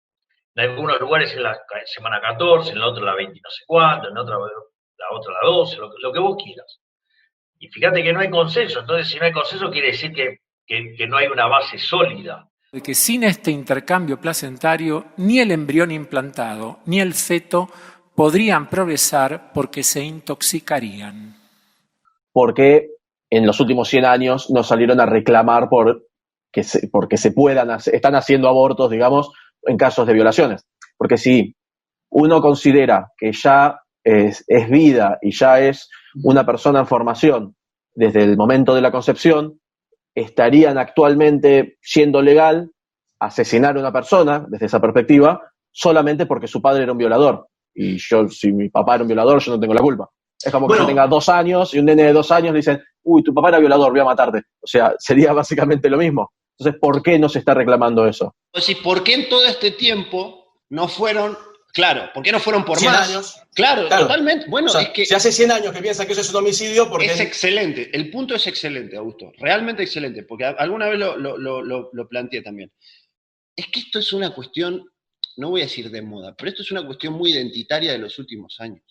En algunos lugares es la semana 14, en el otro la 20 y no sé cuánto, en otro la otra la 12, lo que vos quieras. Y fíjate que no hay consenso, entonces si no hay consenso quiere decir que no hay una base sólida. De que sin este intercambio placentario, ni el embrión implantado ni el feto podrían progresar porque se intoxicarían. Porque en los últimos 100 años nos salieron a reclamar porque están haciendo abortos, digamos, en casos de violaciones. Porque si uno considera que ya es vida y ya es una persona en formación desde el momento de la concepción, estarían actualmente siendo legal asesinar a una persona desde esa perspectiva solamente porque su padre era un violador. Y si mi papá era un violador, yo no tengo la culpa. Es como que yo tenga 2 años y un nene de 2 años le dicen, uy, tu papá era violador, voy a matarte. O sea, sería básicamente lo mismo. Entonces, ¿por qué no se está reclamando eso? Pues sí, ¿por qué en todo este tiempo no fueron, ¿por qué no fueron por 100 más? años. Claro, totalmente. Bueno, O sea, es que si hace 100 años que piensa que eso es un homicidio, porque es excelente. El punto es excelente, Augusto. Realmente excelente, porque alguna vez lo planteé también. Es que esto es una cuestión, no voy a decir de moda, pero esto es una cuestión muy identitaria de los últimos años.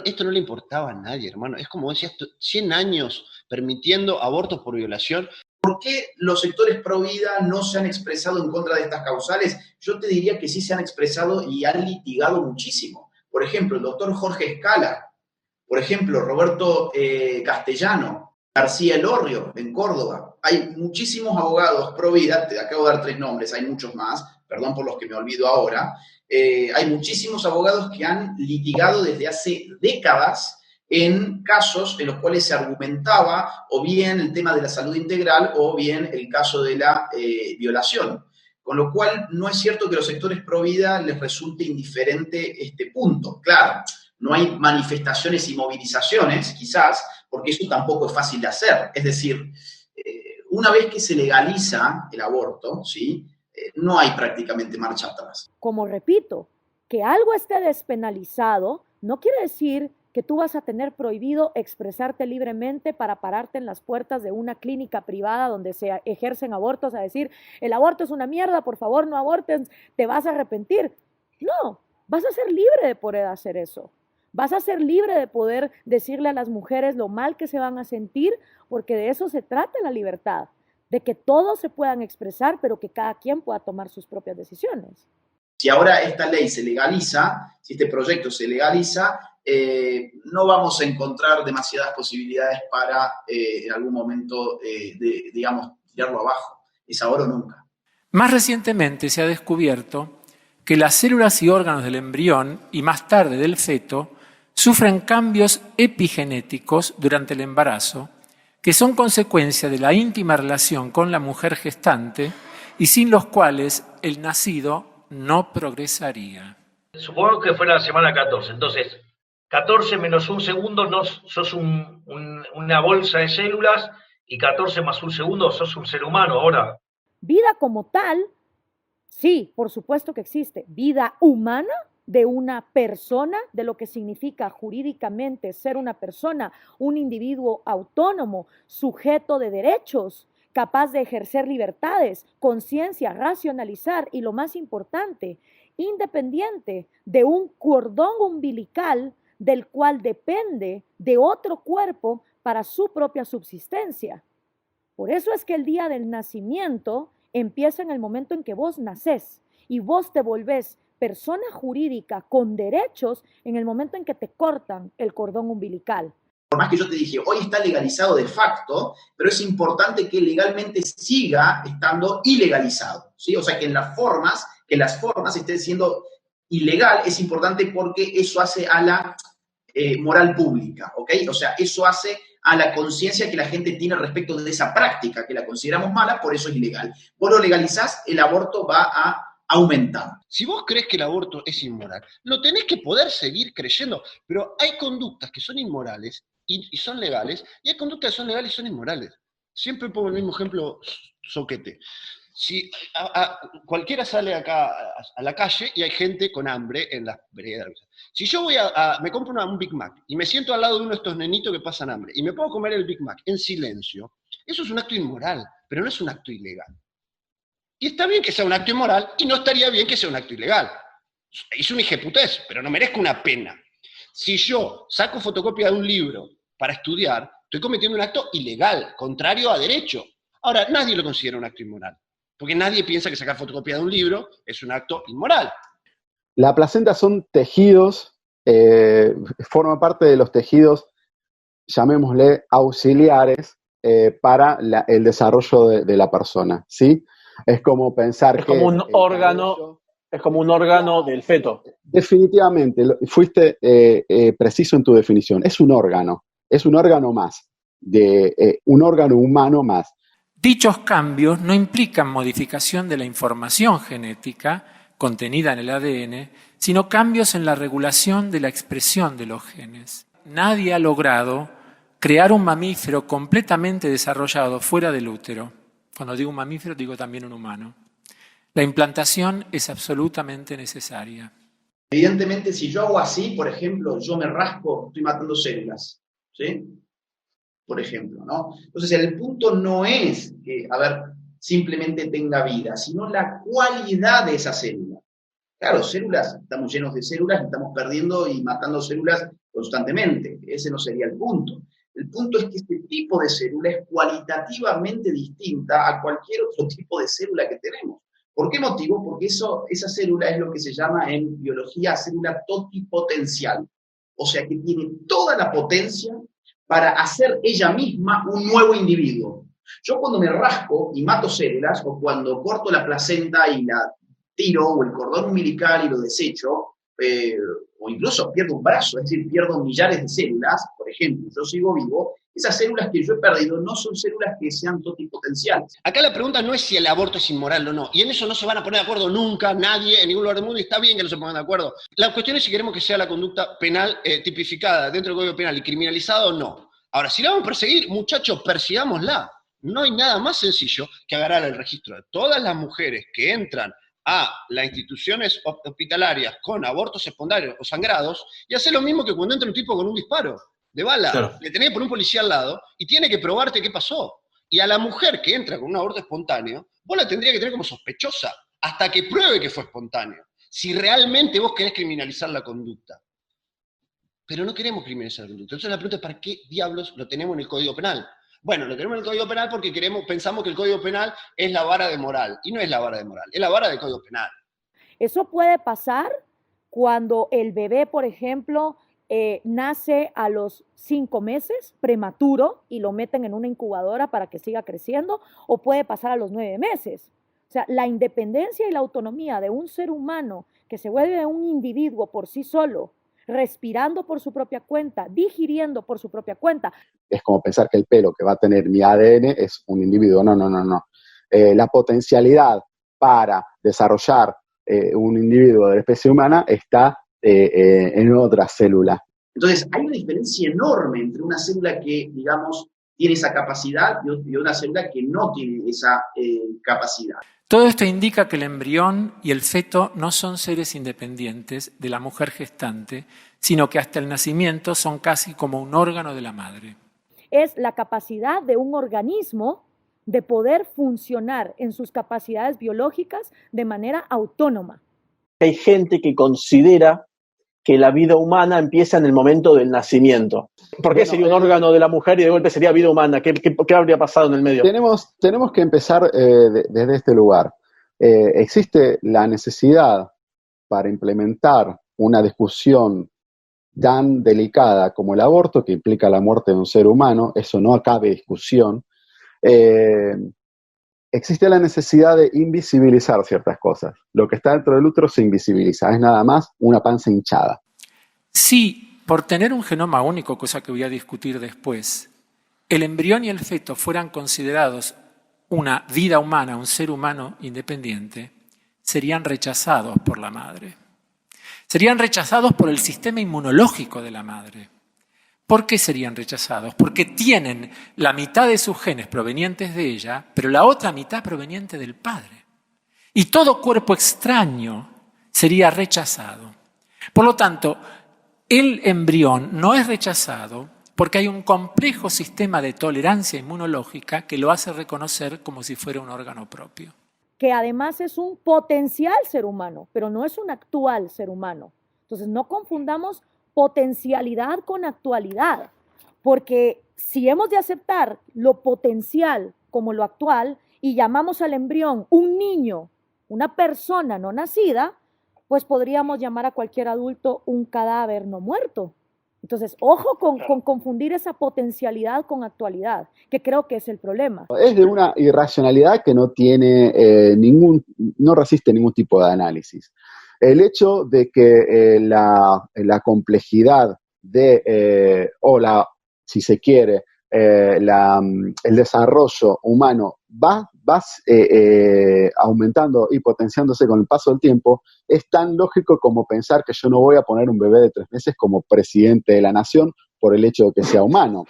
Esto no le importaba a nadie, hermano. Es como decías, 100 años permitiendo abortos por violación. ¿Por qué los sectores pro vida no se han expresado en contra de estas causales? Yo te diría que sí se han expresado y han litigado muchísimo. Por ejemplo, el doctor Jorge Escala, por ejemplo, Roberto Castellano, García Elorrio, en Córdoba. Hay muchísimos abogados pro vida, te acabo de dar 3 nombres, hay muchos más, perdón por los que me olvido ahora. Hay muchísimos abogados que han litigado desde hace décadas en casos en los cuales se argumentaba o bien el tema de la salud integral o bien el caso de la violación. Con lo cual, no es cierto que a los sectores pro vida les resulte indiferente este punto. Claro, no hay manifestaciones y movilizaciones, quizás, porque eso tampoco es fácil de hacer. Es decir, una vez que se legaliza el aborto, ¿sí? No hay prácticamente marcha atrás. Como repito, que algo esté despenalizado no quiere decir que tú vas a tener prohibido expresarte libremente para pararte en las puertas de una clínica privada donde se ejercen abortos a decir, el aborto es una mierda, por favor no aborten, te vas a arrepentir. No, vas a ser libre de poder hacer eso. Vas a ser libre de poder decirle a las mujeres lo mal que se van a sentir, porque de eso se trata la libertad, de que todos se puedan expresar, pero que cada quien pueda tomar sus propias decisiones. Si ahora esta ley se legaliza, si este proyecto se legaliza, no vamos a encontrar demasiadas posibilidades para en algún momento, digamos, tirarlo abajo. Es ahora o nunca. Más recientemente se ha descubierto que las células y órganos del embrión y más tarde del feto sufren cambios epigenéticos durante el embarazo que son consecuencia de la íntima relación con la mujer gestante y sin los cuales el nacido no progresaría. Supongo que fue la semana 14, entonces 14 menos un segundo sos una bolsa de células y 14 más un segundo sos un ser humano ahora. Vida como tal, sí, por supuesto que existe. Vida humana de una persona, de lo que significa jurídicamente ser una persona, un individuo autónomo, sujeto de derechos, capaz de ejercer libertades, conciencia, racionalizar y lo más importante, independiente de un cordón umbilical del cual depende de otro cuerpo para su propia subsistencia. Por eso es que el día del nacimiento empieza en el momento en que vos nacés y vos te volvés persona jurídica con derechos en el momento en que te cortan el cordón umbilical. Por más que yo te dije, hoy está legalizado de facto, pero es importante que legalmente siga estando ilegalizado, ¿sí? O sea, que las formas estén siendo ilegal, es importante porque eso hace a la moral pública, ¿ok? O sea, eso hace a la conciencia que la gente tiene respecto de esa práctica, que la consideramos mala, por eso es ilegal. Vos lo legalizás, el aborto va a aumentar. Si vos crees que el aborto es inmoral, lo tenés que poder seguir creyendo, pero hay conductas que son inmorales y son legales, y hay conductas que son legales y son inmorales. Siempre pongo el mismo ejemplo soquete. Si cualquiera sale acá a la calle y hay gente con hambre en las veredas. Si yo voy me compro un Big Mac y me siento al lado de uno de estos nenitos que pasan hambre y me puedo comer el Big Mac en silencio, eso es un acto inmoral, pero no es un acto ilegal. Y está bien que sea un acto inmoral y no estaría bien que sea un acto ilegal. Es una hijeputez, pero no merezco una pena. Si yo saco fotocopia de un libro para estudiar, estoy cometiendo un acto ilegal, contrario a derecho. Ahora, nadie lo considera un acto inmoral, porque nadie piensa que sacar fotocopia de un libro es un acto inmoral. La placenta son tejidos, forma parte de los tejidos, llamémosle auxiliares, para el desarrollo de la persona, ¿sí? Es como pensar que... Es como un órgano del feto. Definitivamente, fuiste preciso en tu definición. Es un órgano más, un órgano humano más. Dichos cambios no implican modificación de la información genética contenida en el ADN, sino cambios en la regulación de la expresión de los genes. Nadie ha logrado crear un mamífero completamente desarrollado fuera del útero. Cuando digo un mamífero, digo también un humano. La implantación es absolutamente necesaria. Evidentemente, si yo hago así, por ejemplo, yo me rasco, estoy matando células, ¿sí? Por ejemplo, ¿no? Entonces, el punto no es que, simplemente tenga vida, sino la cualidad de esa célula. Claro, células, estamos llenos de células, estamos perdiendo y matando células constantemente. Ese no sería el punto. El punto es que este tipo de célula es cualitativamente distinta a cualquier otro tipo de célula que tenemos. ¿Por qué motivo? Porque esa célula es lo que se llama en biología célula totipotencial. O sea que tiene toda la potencia para hacer ella misma un nuevo individuo. Yo cuando me rasco y mato células, o cuando corto la placenta y la tiro, o el cordón umbilical y lo desecho, o incluso pierdo un brazo, es decir, pierdo millares de células, por por ejemplo, yo sigo vivo, esas células que yo he perdido no son células que sean totipotenciales. Acá la pregunta no es si el aborto es inmoral o no, y en eso no se van a poner de acuerdo nunca, nadie, en ningún lugar del mundo, y está bien que no se pongan de acuerdo. La cuestión es si queremos que sea la conducta penal tipificada dentro del Código Penal y criminalizada o no. Ahora, si la vamos a perseguir, muchachos, persigámosla. No hay nada más sencillo que agarrar el registro de todas las mujeres que entran a las instituciones hospitalarias con abortos espontáneos o sangrados y hacer lo mismo que cuando entra un tipo con un disparo de bala. Claro. Le tenés que poner un policía al lado y tiene que probarte qué pasó. Y a la mujer que entra con un aborto espontáneo, vos la tendrías que tener como sospechosa hasta que pruebe que fue espontáneo. Si realmente vos querés criminalizar la conducta. Pero no queremos criminalizar la conducta. Entonces la pregunta es, ¿para qué diablos lo tenemos en el Código Penal? Bueno, lo tenemos en el Código Penal porque pensamos que el Código Penal es la vara de moral. Y no es la vara de moral, es la vara del Código Penal. Eso puede pasar cuando el bebé, por ejemplo, nace a los 5 meses, prematuro, y lo meten en una incubadora para que siga creciendo, o puede pasar a los 9 meses. O sea, la independencia y la autonomía de un ser humano que se vuelve un individuo por sí solo, respirando por su propia cuenta, digiriendo por su propia cuenta. Es como pensar que el pelo que va a tener mi ADN es un individuo. No. La potencialidad para desarrollar un individuo de la especie humana está en otra célula. Entonces, hay una diferencia enorme entre una célula que, digamos, tiene esa capacidad y una célula que no tiene esa capacidad. Todo esto indica que el embrión y el feto no son seres independientes de la mujer gestante, sino que hasta el nacimiento son casi como un órgano de la madre. Es la capacidad de un organismo de poder funcionar en sus capacidades biológicas de manera autónoma. Hay gente que considera que la vida humana empieza en el momento del nacimiento. ¿Por qué sería un órgano de la mujer y de golpe sería vida humana? ¿Qué habría pasado en el medio? Tenemos que empezar desde este lugar. Existe la necesidad para implementar una discusión tan delicada como el aborto, que implica la muerte de un ser humano, eso no cabe discusión. Existe la necesidad de invisibilizar ciertas cosas. Lo que está dentro del útero se invisibiliza, es nada más una panza hinchada. Sí, por tener un genoma único, cosa que voy a discutir después, el embrión y el feto fueran considerados una vida humana, un ser humano independiente, serían rechazados por la madre. Serían rechazados por el sistema inmunológico de la madre. ¿Por qué serían rechazados? Porque tienen la mitad de sus genes provenientes de ella, pero la otra mitad proveniente del padre. Y todo cuerpo extraño sería rechazado. Por lo tanto, el embrión no es rechazado porque hay un complejo sistema de tolerancia inmunológica que lo hace reconocer como si fuera un órgano propio. Que además es un potencial ser humano, pero no es un actual ser humano. Entonces no confundamos potencialidad con actualidad, porque si hemos de aceptar lo potencial como lo actual y llamamos al embrión un niño, una persona no nacida, pues podríamos llamar a cualquier adulto un cadáver no muerto. Entonces, ojo con confundir esa potencialidad con actualidad, que creo que es el problema. Es de una irracionalidad que no tiene no resiste ningún tipo de análisis. El hecho de que la complejidad si se quiere, el desarrollo humano va aumentando y potenciándose con el paso del tiempo, es tan lógico como pensar que yo no voy a poner un bebé de 3 meses como presidente de la nación por el hecho de que sea humano.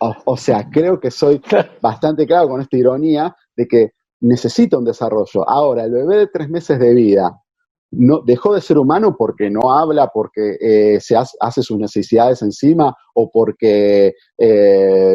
O sea, creo que soy bastante claro con esta ironía de que necesita un desarrollo. Ahora, el bebé de 3 meses de vida no dejó de ser humano porque no habla, porque hace sus necesidades encima o porque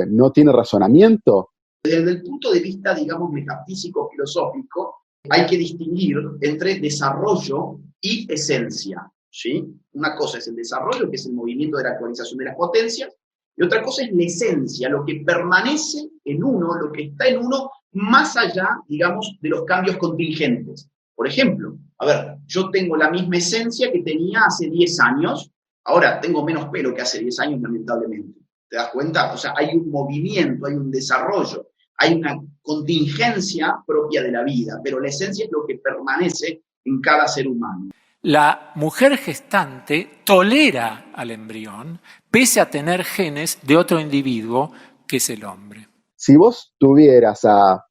no tiene razonamiento. Desde el punto de vista, digamos, metafísico, filosófico, hay que distinguir entre desarrollo y esencia, ¿sí? Una cosa es el desarrollo, que es el movimiento de la actualización de las potencias, y otra cosa es la esencia, lo que permanece en uno, lo que está en uno, más allá, digamos, de los cambios contingentes. Por ejemplo, a ver, yo tengo la misma esencia que tenía hace 10 años, ahora tengo menos pelo que hace 10 años, lamentablemente. ¿Te das cuenta? O sea, hay un movimiento, hay un desarrollo, hay una contingencia propia de la vida, pero la esencia es lo que permanece en cada ser humano. La mujer gestante tolera al embrión, pese a tener genes de otro individuo que es el hombre. Si vos tuvieras a,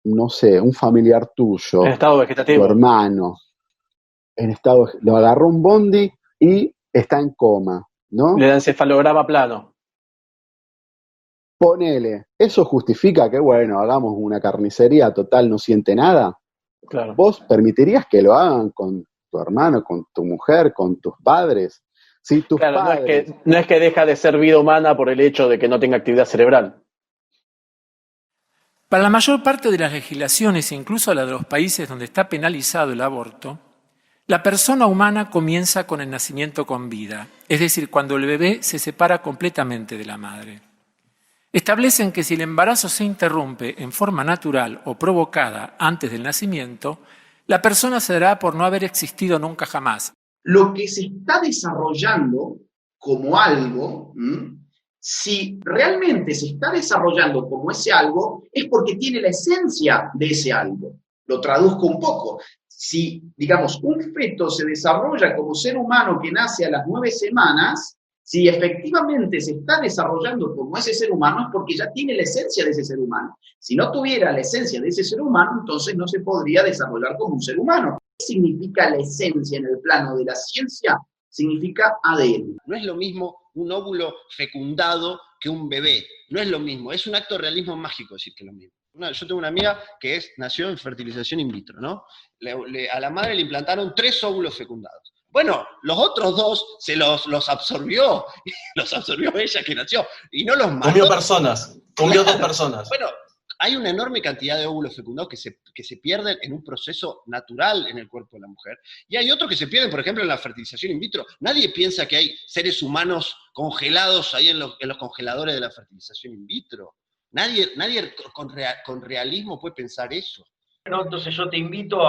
no sé, un familiar tuyo, En estado tu vegetativo. hermano, lo agarró un bondi y está en coma, ¿no? Le da encefalograma plano. Ponele, ¿eso justifica que, bueno, hagamos una carnicería total, no siente nada? Claro. ¿Vos permitirías que lo hagan con tu hermano, con tu mujer, con tus padres? Si tus Claro, padres... no es que deja de ser vida humana por el hecho de que no tenga actividad cerebral. Para la mayor parte de las legislaciones, incluso la de los países donde está penalizado el aborto, la persona humana comienza con el nacimiento con vida, es decir, cuando el bebé se separa completamente de la madre. Establecen que si el embarazo se interrumpe en forma natural o provocada antes del nacimiento, la persona se dará por no haber existido nunca jamás. Lo que se está desarrollando como algo, si realmente se está desarrollando como ese algo, es porque tiene la esencia de ese algo. Lo traduzco un poco. Si, digamos, un feto se desarrolla como ser humano que nace a las 9 semanas, si efectivamente se está desarrollando como ese ser humano, es porque ya tiene la esencia de ese ser humano. Si no tuviera la esencia de ese ser humano, entonces no se podría desarrollar como un ser humano. ¿Qué significa la esencia en el plano de la ciencia? Significa ADN. No es lo mismo un óvulo fecundado que un bebé. No es lo mismo. Es un acto de realismo mágico decir que es lo mismo. Yo tengo una amiga que nació en fertilización in vitro, ¿no? A la madre le implantaron 3 óvulos fecundados. Bueno, los otros 2 se los absorbió. Los absorbió ella que nació. Y no los mató. Comió 2 personas. Bueno, hay una enorme cantidad de óvulos fecundados que se pierden en un proceso natural en el cuerpo de la mujer. Y hay otros que se pierden, por ejemplo, en la fertilización in vitro. Nadie piensa que hay seres humanos congelados ahí en los congeladores de la fertilización in vitro. Nadie con realismo puede pensar eso. Bueno, entonces yo te invito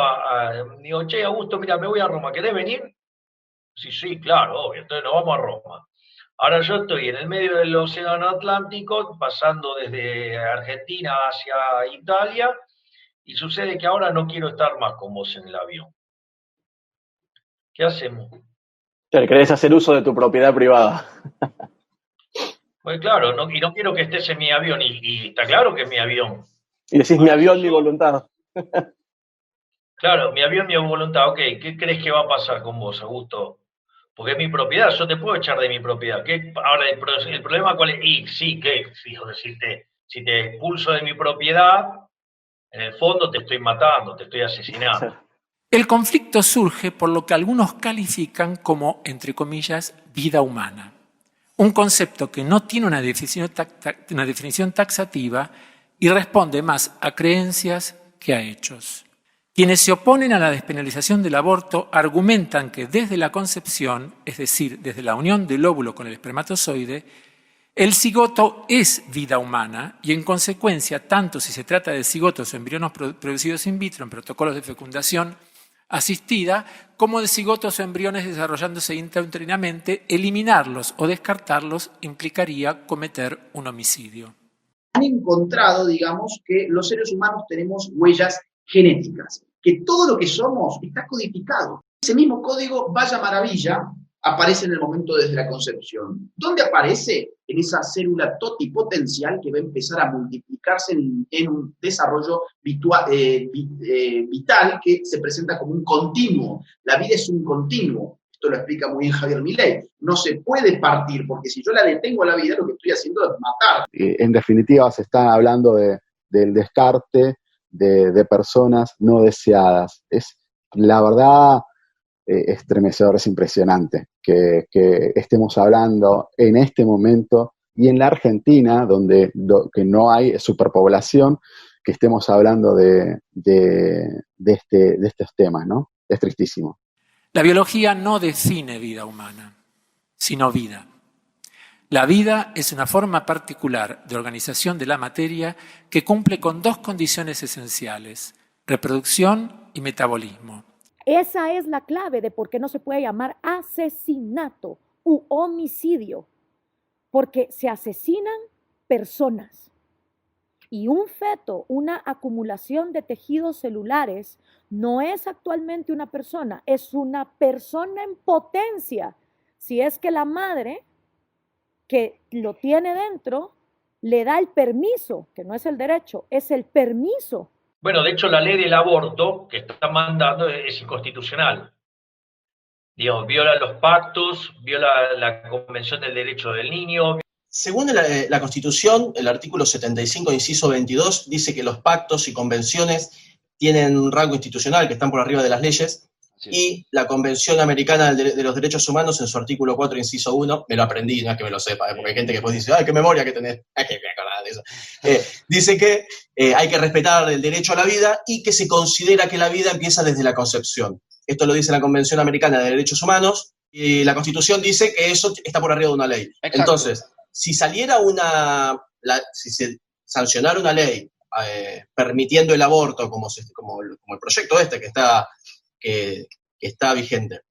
digo, che, Augusto, mira, me voy a Roma, ¿querés venir? Sí, claro, obvio, entonces nos vamos a Roma. Ahora yo estoy en el medio del Océano Atlántico, pasando desde Argentina hacia Italia, y sucede que ahora no quiero estar más con vos en el avión. ¿Qué hacemos? Te querés hacer uso de tu propiedad privada. Pues claro, y no quiero que estés en mi avión, y está claro que es mi avión. Y decís, mi avión, mi voluntad. Claro, mi avión, mi voluntad. Ok, ¿qué crees que va a pasar con vos, Augusto? Porque es mi propiedad, yo te puedo echar de mi propiedad. Ahora, el problema cuál es. Y sí, fijo, si te expulso de mi propiedad, en el fondo te estoy matando, te estoy asesinando. El conflicto surge por lo que algunos califican como, entre comillas, vida humana. Un concepto que no tiene una definición taxativa y responde más a creencias que a hechos. Quienes se oponen a la despenalización del aborto argumentan que desde la concepción, es decir, desde la unión del óvulo con el espermatozoide, el cigoto es vida humana y en consecuencia, tanto si se trata de cigotos o embriones producidos in vitro en protocolos de fecundación asistida, como de cigotos o embriones desarrollándose intrauterinamente, eliminarlos o descartarlos implicaría cometer un homicidio. Han encontrado, digamos, que los seres humanos tenemos huellas genéticas, que todo lo que somos está codificado. Ese mismo código, vaya maravilla, aparece en el momento desde la concepción. ¿Dónde aparece? En esa célula totipotencial que va a empezar a multiplicarse en un desarrollo vital que se presenta como un continuo. La vida es un continuo. Esto lo explica muy bien Javier Milei. No se puede partir, porque si yo la detengo a la vida, lo que estoy haciendo es matar. En definitiva, se está hablando del descarte de personas no deseadas. Es, la verdad, estremecedor, es impresionante que estemos hablando en este momento y en la Argentina, donde que no hay superpoblación, que estemos hablando de estos temas, ¿no? Es tristísimo. La biología no define vida humana, sino vida. La vida es una forma particular de organización de la materia que cumple con 2 condiciones esenciales: reproducción y metabolismo. Esa es la clave de por qué no se puede llamar asesinato u homicidio, porque se asesinan personas. Y un feto, una acumulación de tejidos celulares, no es actualmente una persona, es una persona en potencia. Si es que la madre que lo tiene dentro le da el permiso, que no es el derecho, es el permiso. Bueno, de hecho la ley del aborto que está mandando es inconstitucional. Digamos, viola los pactos, viola la Convención del Derecho del Niño. Según la Constitución, el artículo 75, inciso 22, dice que los pactos y convenciones tienen un rango institucional, que están por arriba de las leyes, Sí. y la Convención Americana de los Derechos Humanos, en su artículo 4, inciso 1, me lo aprendí, no es que me lo sepa, porque hay gente que después dice, ¡ay, qué memoria que tenés! ¡Ay, que me acordaba de eso! Dice que hay que respetar el derecho a la vida y que se considera que la vida empieza desde la concepción. Esto lo dice la Convención Americana de Derechos Humanos, y la Constitución dice que eso está por arriba de una ley. Exacto. Entonces, si saliera si se sancionara una ley permitiendo el aborto, como el proyecto que está vigente,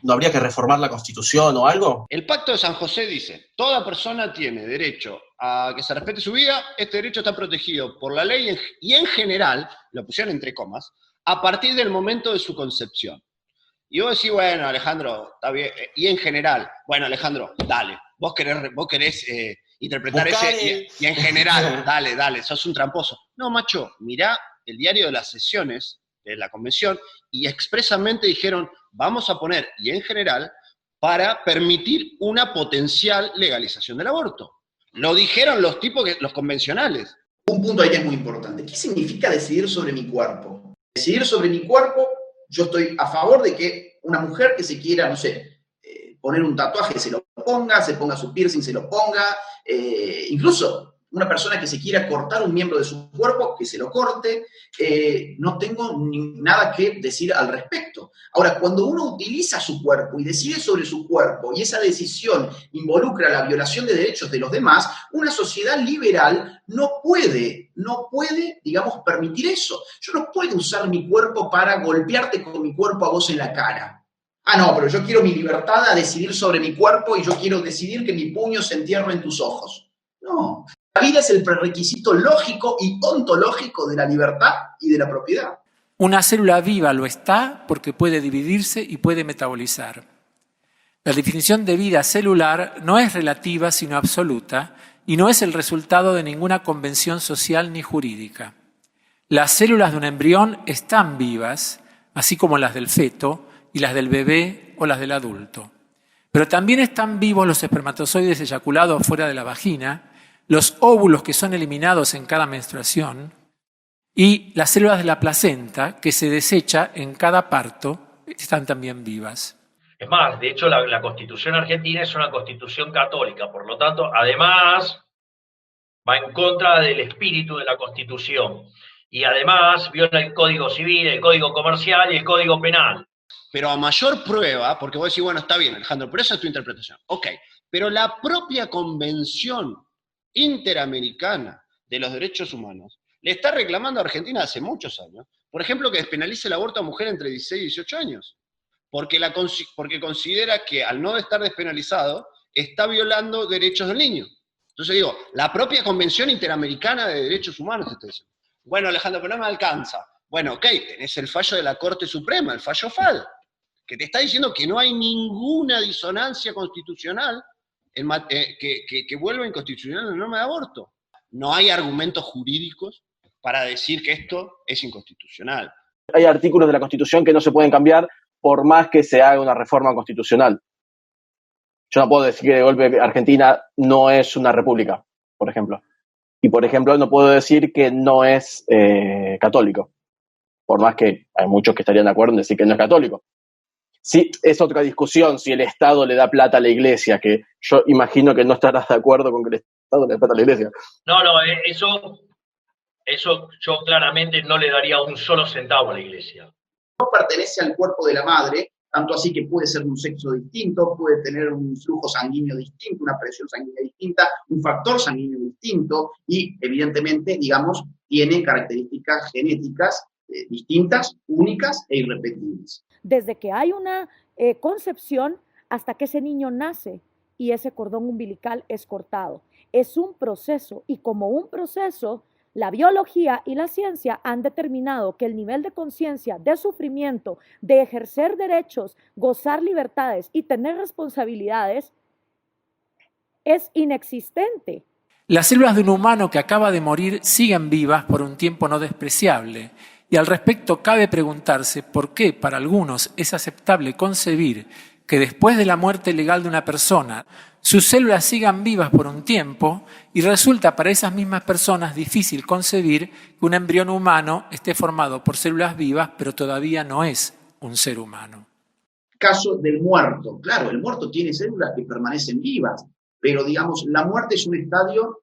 ¿no habría que reformar la Constitución o algo? El Pacto de San José dice, toda persona tiene derecho a que se respete su vida, este derecho está protegido por la ley y en general, lo pusieron entre comas, a partir del momento de su concepción. Y vos decís, bueno, Alejandro, está bien, y en general, bueno, Alejandro, dale, vos querés interpretar Buscar ese, y en general, dale, sos un tramposo. No, macho, mirá el diario de las sesiones de la convención y expresamente dijeron, vamos a poner, y en general, para permitir una potencial legalización del aborto. Lo dijeron los los convencionales. Un punto ahí que es muy importante. ¿Qué significa decidir sobre mi cuerpo? Decidir sobre mi cuerpo, yo estoy a favor de que una mujer que se quiera, no sé, poner un tatuaje se lo ponga, se ponga su piercing, se lo ponga, incluso una persona que se quiera cortar un miembro de su cuerpo, que se lo corte, no tengo nada que decir al respecto. Ahora, cuando uno utiliza su cuerpo y decide sobre su cuerpo, y esa decisión involucra la violación de derechos de los demás, una sociedad liberal no puede, digamos, permitir eso. Yo no puedo usar mi cuerpo para golpearte con mi cuerpo a vos en la cara. Ah, no, pero yo quiero mi libertad a decidir sobre mi cuerpo y yo quiero decidir que mi puño se entierre en tus ojos. No. La vida es el prerequisito lógico y ontológico de la libertad y de la propiedad. Una célula viva lo está porque puede dividirse y puede metabolizar. La definición de vida celular no es relativa sino absoluta y no es el resultado de ninguna convención social ni jurídica. Las células de un embrión están vivas, así como las del feto y las del bebé o las del adulto. Pero también están vivos los espermatozoides eyaculados fuera de la vagina, los óvulos que son eliminados en cada menstruación y las células de la placenta que se desecha en cada parto están también vivas. Es más, de hecho, la Constitución argentina es una constitución católica, por lo tanto, además, va en contra del espíritu de la Constitución. Y además viola el Código Civil, el Código Comercial y el Código Penal. Pero a mayor prueba, porque vos decís, bueno, está bien, Alejandro, pero esa es tu interpretación. Ok, pero la propia Convención Interamericana de los Derechos Humanos le está reclamando a Argentina hace muchos años, por ejemplo, que despenalice el aborto a mujer entre 16 y 18 años, porque considera que al no estar despenalizado está violando derechos del niño. Entonces digo, la propia Convención Interamericana de Derechos Humanos te está diciendo, bueno, Alejandro, pero no me alcanza. Bueno, ok, tenés el fallo de la Corte Suprema, el fallo FAL, que te está diciendo que no hay ninguna disonancia constitucional que vuelva inconstitucional la norma de aborto. No hay argumentos jurídicos para decir que esto es inconstitucional. Hay artículos de la Constitución que no se pueden cambiar por más que se haga una reforma constitucional. Yo no puedo decir que de golpe Argentina no es una república, por ejemplo. Y, por ejemplo, no puedo decir que no es católico, por más que hay muchos que estarían de acuerdo en decir que no es católico. Sí, es otra discusión si el Estado le da plata a la Iglesia, que yo imagino que no estarás de acuerdo con que el Estado le dé plata a la Iglesia. No, eso yo claramente no le daría un solo centavo a la Iglesia. No pertenece al cuerpo de la madre, tanto así que puede ser de un sexo distinto, puede tener un flujo sanguíneo distinto, una presión sanguínea distinta, un factor sanguíneo distinto y, evidentemente, digamos, tiene características genéticas distintas, únicas e irrepetibles. Desde que hay una concepción hasta que ese niño nace y ese cordón umbilical es cortado. Es un proceso y como un proceso, la biología y la ciencia han determinado que el nivel de conciencia, de sufrimiento, de ejercer derechos, gozar libertades y tener responsabilidades es inexistente. Las células de un humano que acaba de morir siguen vivas por un tiempo no despreciable, y al respecto cabe preguntarse por qué para algunos es aceptable concebir que después de la muerte legal de una persona, sus células sigan vivas por un tiempo, y resulta para esas mismas personas difícil concebir que un embrión humano esté formado por células vivas, pero todavía no es un ser humano. Caso del muerto. Claro, el muerto tiene células que permanecen vivas, pero digamos, la muerte es un estadio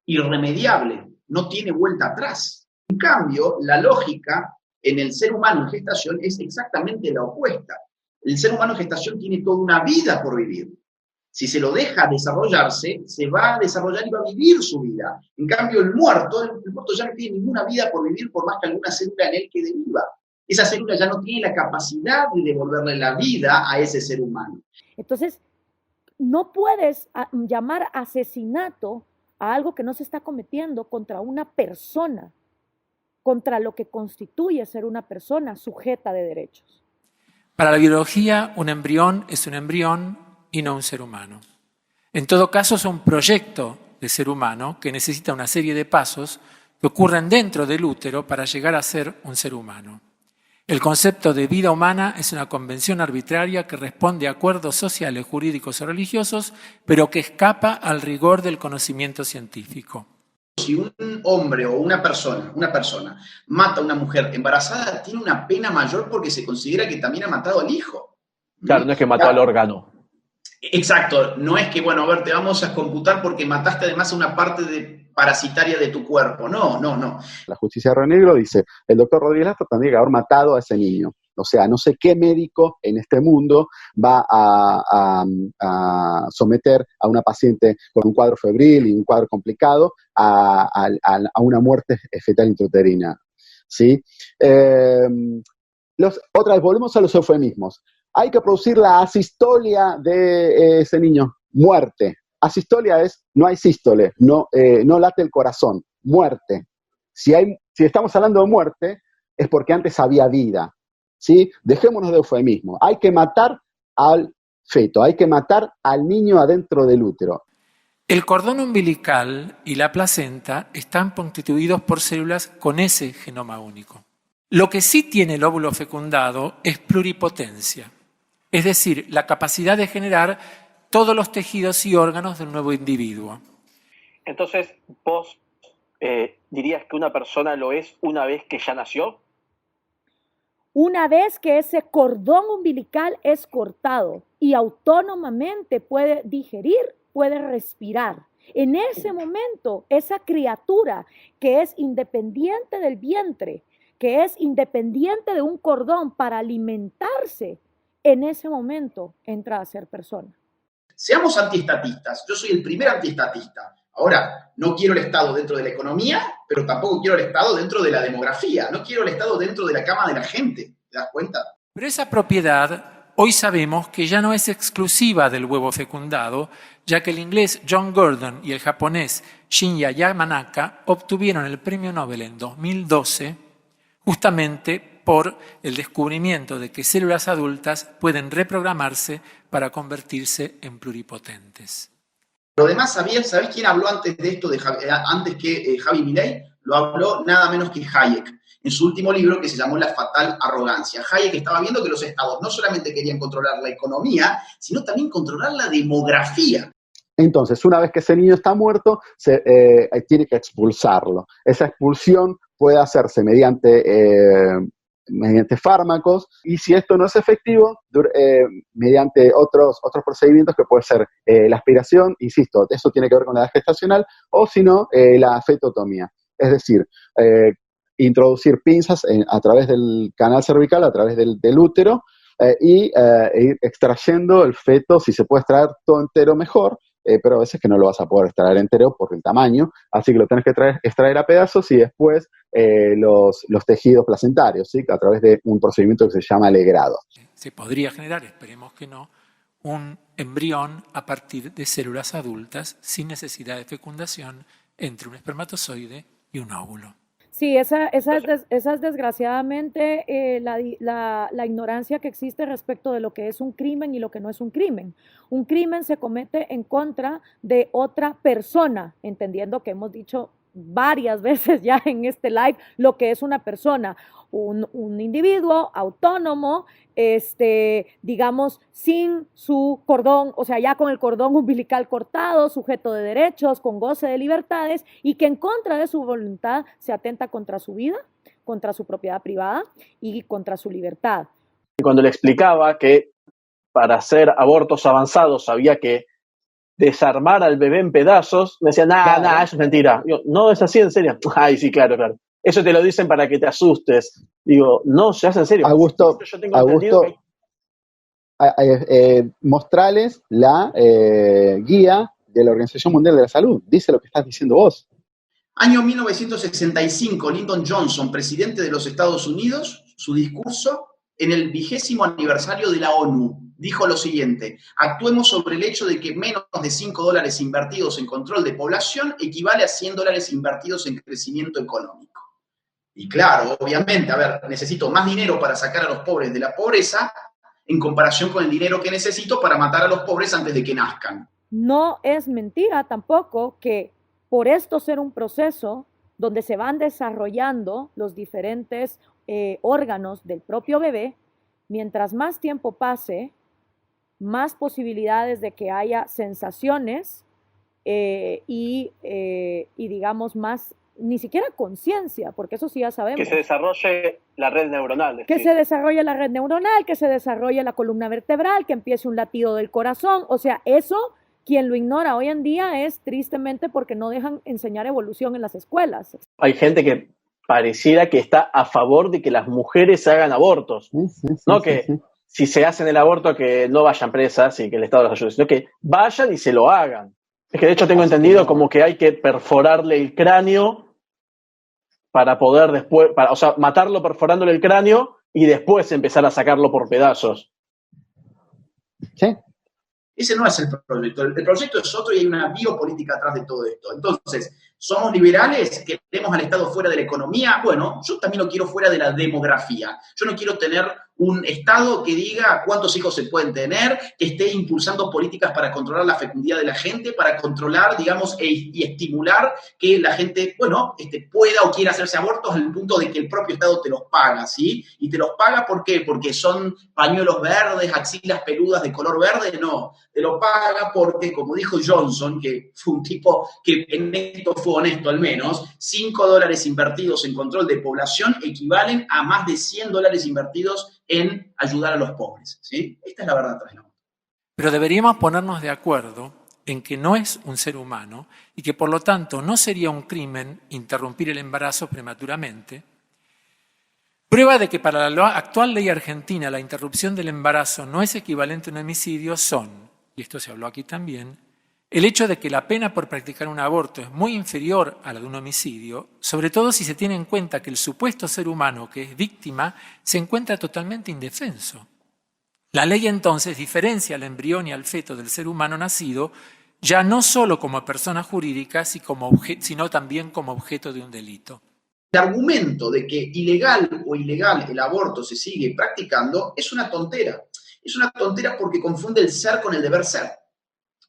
irremediable, no tiene vuelta atrás. En cambio, la lógica en el ser humano en gestación es exactamente la opuesta. El ser humano en gestación tiene toda una vida por vivir. Si se lo deja desarrollarse, se va a desarrollar y va a vivir su vida. En cambio, el muerto ya no tiene ninguna vida por vivir, por más que alguna célula en él quede viva. Esa célula ya no tiene la capacidad de devolverle la vida a ese ser humano. Entonces, no puedes llamar asesinato a algo que no se está cometiendo contra una persona, contra lo que constituye ser una persona sujeta de derechos. Para la biología, un embrión es un embrión y no un ser humano. En todo caso, es un proyecto de ser humano que necesita una serie de pasos que ocurren dentro del útero para llegar a ser un ser humano. El concepto de vida humana es una convención arbitraria que responde a acuerdos sociales, jurídicos o religiosos, pero que escapa al rigor del conocimiento científico. Si un hombre o una persona mata a una mujer embarazada, tiene una pena mayor porque se considera que también ha matado al hijo. Claro, no es que mató al órgano. Exacto, no es que, bueno, a ver, te vamos a computar porque mataste además a una parte parasitaria de tu cuerpo. No. La justicia de Río Negro dice, el doctor Rodríguez Lastra tendría que haber matado a ese niño. O sea, no sé qué médico en este mundo va a someter a una paciente con un cuadro febril y un cuadro complicado a una muerte fetal intrauterina. ¿Sí? Otra vez, volvemos a los eufemismos. Hay que producir la asistolia de ese niño. Muerte. Asistolia es, no hay sístole, no late el corazón. Muerte. Si estamos hablando de muerte, es porque antes había vida. ¿Sí? Dejémonos de eufemismo. Hay que matar al feto, hay que matar al niño adentro del útero. El cordón umbilical y la placenta están constituidos por células con ese genoma único. Lo que sí tiene el óvulo fecundado es pluripotencia, es decir, la capacidad de generar todos los tejidos y órganos del nuevo individuo. Entonces, vos dirías que una persona lo es una vez que ya nació. Una vez que ese cordón umbilical es cortado y autónomamente puede digerir, puede respirar. En ese momento, esa criatura que es independiente del vientre, que es independiente de un cordón para alimentarse, en ese momento entra a ser persona. Seamos antiestatistas. Yo soy el primer antiestatista. Ahora, no quiero el Estado dentro de la economía, pero tampoco quiero el Estado dentro de la demografía. No quiero el Estado dentro de la cama de la gente. ¿Te das cuenta? Pero esa propiedad, hoy sabemos que ya no es exclusiva del huevo fecundado, ya que el inglés John Gurdon y el japonés Shinya Yamanaka obtuvieron el premio Nobel en 2012 justamente por el descubrimiento de que células adultas pueden reprogramarse para convertirse en pluripotentes. Lo demás, ¿sabés quién habló antes de esto, antes que Javi Milei? Lo habló nada menos que Hayek, en su último libro que se llamó La fatal arrogancia. Hayek estaba viendo que los estados no solamente querían controlar la economía, sino también controlar la demografía. Entonces, una vez que ese niño está muerto, tiene que expulsarlo. Esa expulsión puede hacerse mediante fármacos, y si esto no es efectivo, mediante otros procedimientos que puede ser la aspiración, insisto, eso tiene que ver con la edad gestacional, o si no, la fetotomía. Es decir, introducir pinzas a través del canal cervical, a través del útero, y ir extrayendo el feto. Si se puede extraer todo entero, mejor, pero a veces que no lo vas a poder extraer entero por el tamaño, así que lo tienes que extraer a pedazos y después los tejidos placentarios, ¿sí? A través de un procedimiento que se llama legrado. Se podría generar, esperemos que no, un embrión a partir de células adultas sin necesidad de fecundación entre un espermatozoide y un óvulo. Sí, esa es desgraciadamente la ignorancia que existe respecto de lo que es un crimen y lo que no es un crimen. Un crimen se comete en contra de otra persona, entendiendo que hemos dicho varias veces ya en este live lo que es una persona, un individuo autónomo, digamos, sin su cordón, o sea, ya con el cordón umbilical cortado, sujeto de derechos, con goce de libertades, y que en contra de su voluntad se atenta contra su vida, contra su propiedad privada y contra su libertad. Y cuando le explicaba que para hacer abortos avanzados había que desarmar al bebé en pedazos, me decía, nada, eso es mentira. Digo, no, es así, en serio. Ay, sí, claro. Eso te lo dicen para que te asustes. Digo, no, se hace en serio. Augusto, yo tengo entendido que... mostrales la guía de la Organización Mundial de la Salud. Dice lo que estás diciendo vos. Año 1965, Lyndon Johnson, presidente de los Estados Unidos, su discurso en el 20º aniversario de la ONU, dijo lo siguiente: actuemos sobre el hecho de que menos de $5 invertidos en control de población equivale a $100 invertidos en crecimiento económico. Y claro, obviamente, necesito más dinero para sacar a los pobres de la pobreza en comparación con el dinero que necesito para matar a los pobres antes de que nazcan. No es mentira tampoco que por esto ser un proceso donde se van desarrollando los diferentes órganos del propio bebé, mientras más tiempo pase, más posibilidades de que haya sensaciones y digamos más, ni siquiera conciencia, porque eso sí ya sabemos. Que se desarrolle la red neuronal. Que se desarrolle la red neuronal, que se desarrolle la columna vertebral, que empiece un latido del corazón. O sea, eso, quien lo ignora hoy en día es tristemente porque no dejan enseñar evolución en las escuelas. Hay gente que pareciera que está a favor de que las mujeres hagan abortos. No que si se hacen el aborto que no vayan presas y que el Estado las ayude, sino que vayan y se lo hagan. Es que de hecho tengo entendido como que hay que perforarle el cráneo para poder después, o sea, matarlo perforándole el cráneo y después empezar a sacarlo por pedazos. ¿Sí? Ese no es el proyecto. El proyecto es otro y hay una biopolítica atrás de todo esto. Entonces, ¿somos liberales? ¿Queremos al Estado fuera de la economía? Bueno, yo también lo quiero fuera de la demografía. Yo no quiero tener un Estado que diga cuántos hijos se pueden tener, que esté impulsando políticas para controlar la fecundidad de la gente, para controlar, digamos, y estimular que la gente, pueda o quiera hacerse abortos al punto de que el propio Estado te los paga, ¿sí? Y te los paga, ¿por qué? Porque son pañuelos verdes, axilas peludas de color verde, no. Te lo paga porque, como dijo Johnson, que fue un tipo que en esto fue honesto al menos, $5 invertidos en control de población equivalen a más de $100 invertidos en ayudar a los pobres, ¿sí? Esta es la verdad tras la otra. Pero deberíamos ponernos de acuerdo en que no es un ser humano y que por lo tanto no sería un crimen interrumpir el embarazo prematuramente. Prueba de que para la actual ley argentina la interrupción del embarazo no es equivalente a un homicidio son, y esto se habló aquí también, el hecho de que la pena por practicar un aborto es muy inferior a la de un homicidio, sobre todo si se tiene en cuenta que el supuesto ser humano que es víctima se encuentra totalmente indefenso. La ley entonces diferencia al embrión y al feto del ser humano nacido ya no solo como persona jurídica, sino también como objeto de un delito. El argumento de que ilegal o ilegal el aborto se sigue practicando es una tontera. Es una tontera porque confunde el ser con el deber ser.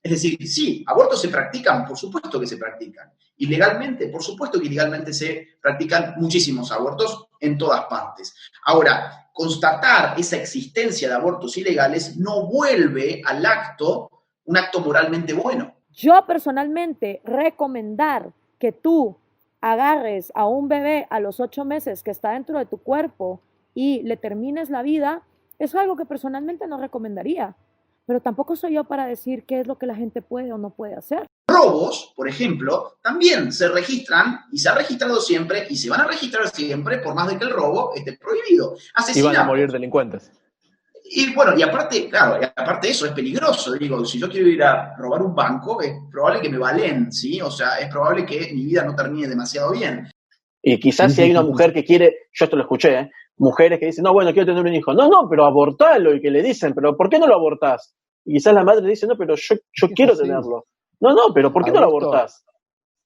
Es decir, sí, abortos se practican, por supuesto que se practican. Ilegalmente, por supuesto que ilegalmente se practican muchísimos abortos en todas partes. Ahora, constatar esa existencia de abortos ilegales no vuelve al acto un acto moralmente bueno. Yo personalmente recomendar que tú agarres a un bebé a los 8 meses que está dentro de tu cuerpo y le termines la vida, es algo que personalmente no recomendaría. Pero tampoco soy yo para decir qué es lo que la gente puede o no puede hacer. Robos, por ejemplo, también se registran y se ha registrado siempre y se van a registrar siempre por más de que el robo esté prohibido. Y van a morir delincuentes. Y bueno, y aparte, claro, aparte de eso es peligroso. Digo, si yo quiero ir a robar un banco, es probable que me valen, ¿sí? O sea, es probable que mi vida no termine demasiado bien. Y quizás si hay una mujer que quiere, yo esto lo escuché, mujeres que dicen, no, bueno, quiero tener un hijo. No, pero abortalo, y que le dicen, pero ¿por qué no lo abortás? Y quizás la madre dice, no, pero yo quiero tenerlo. No, pero ¿por qué no lo abortás?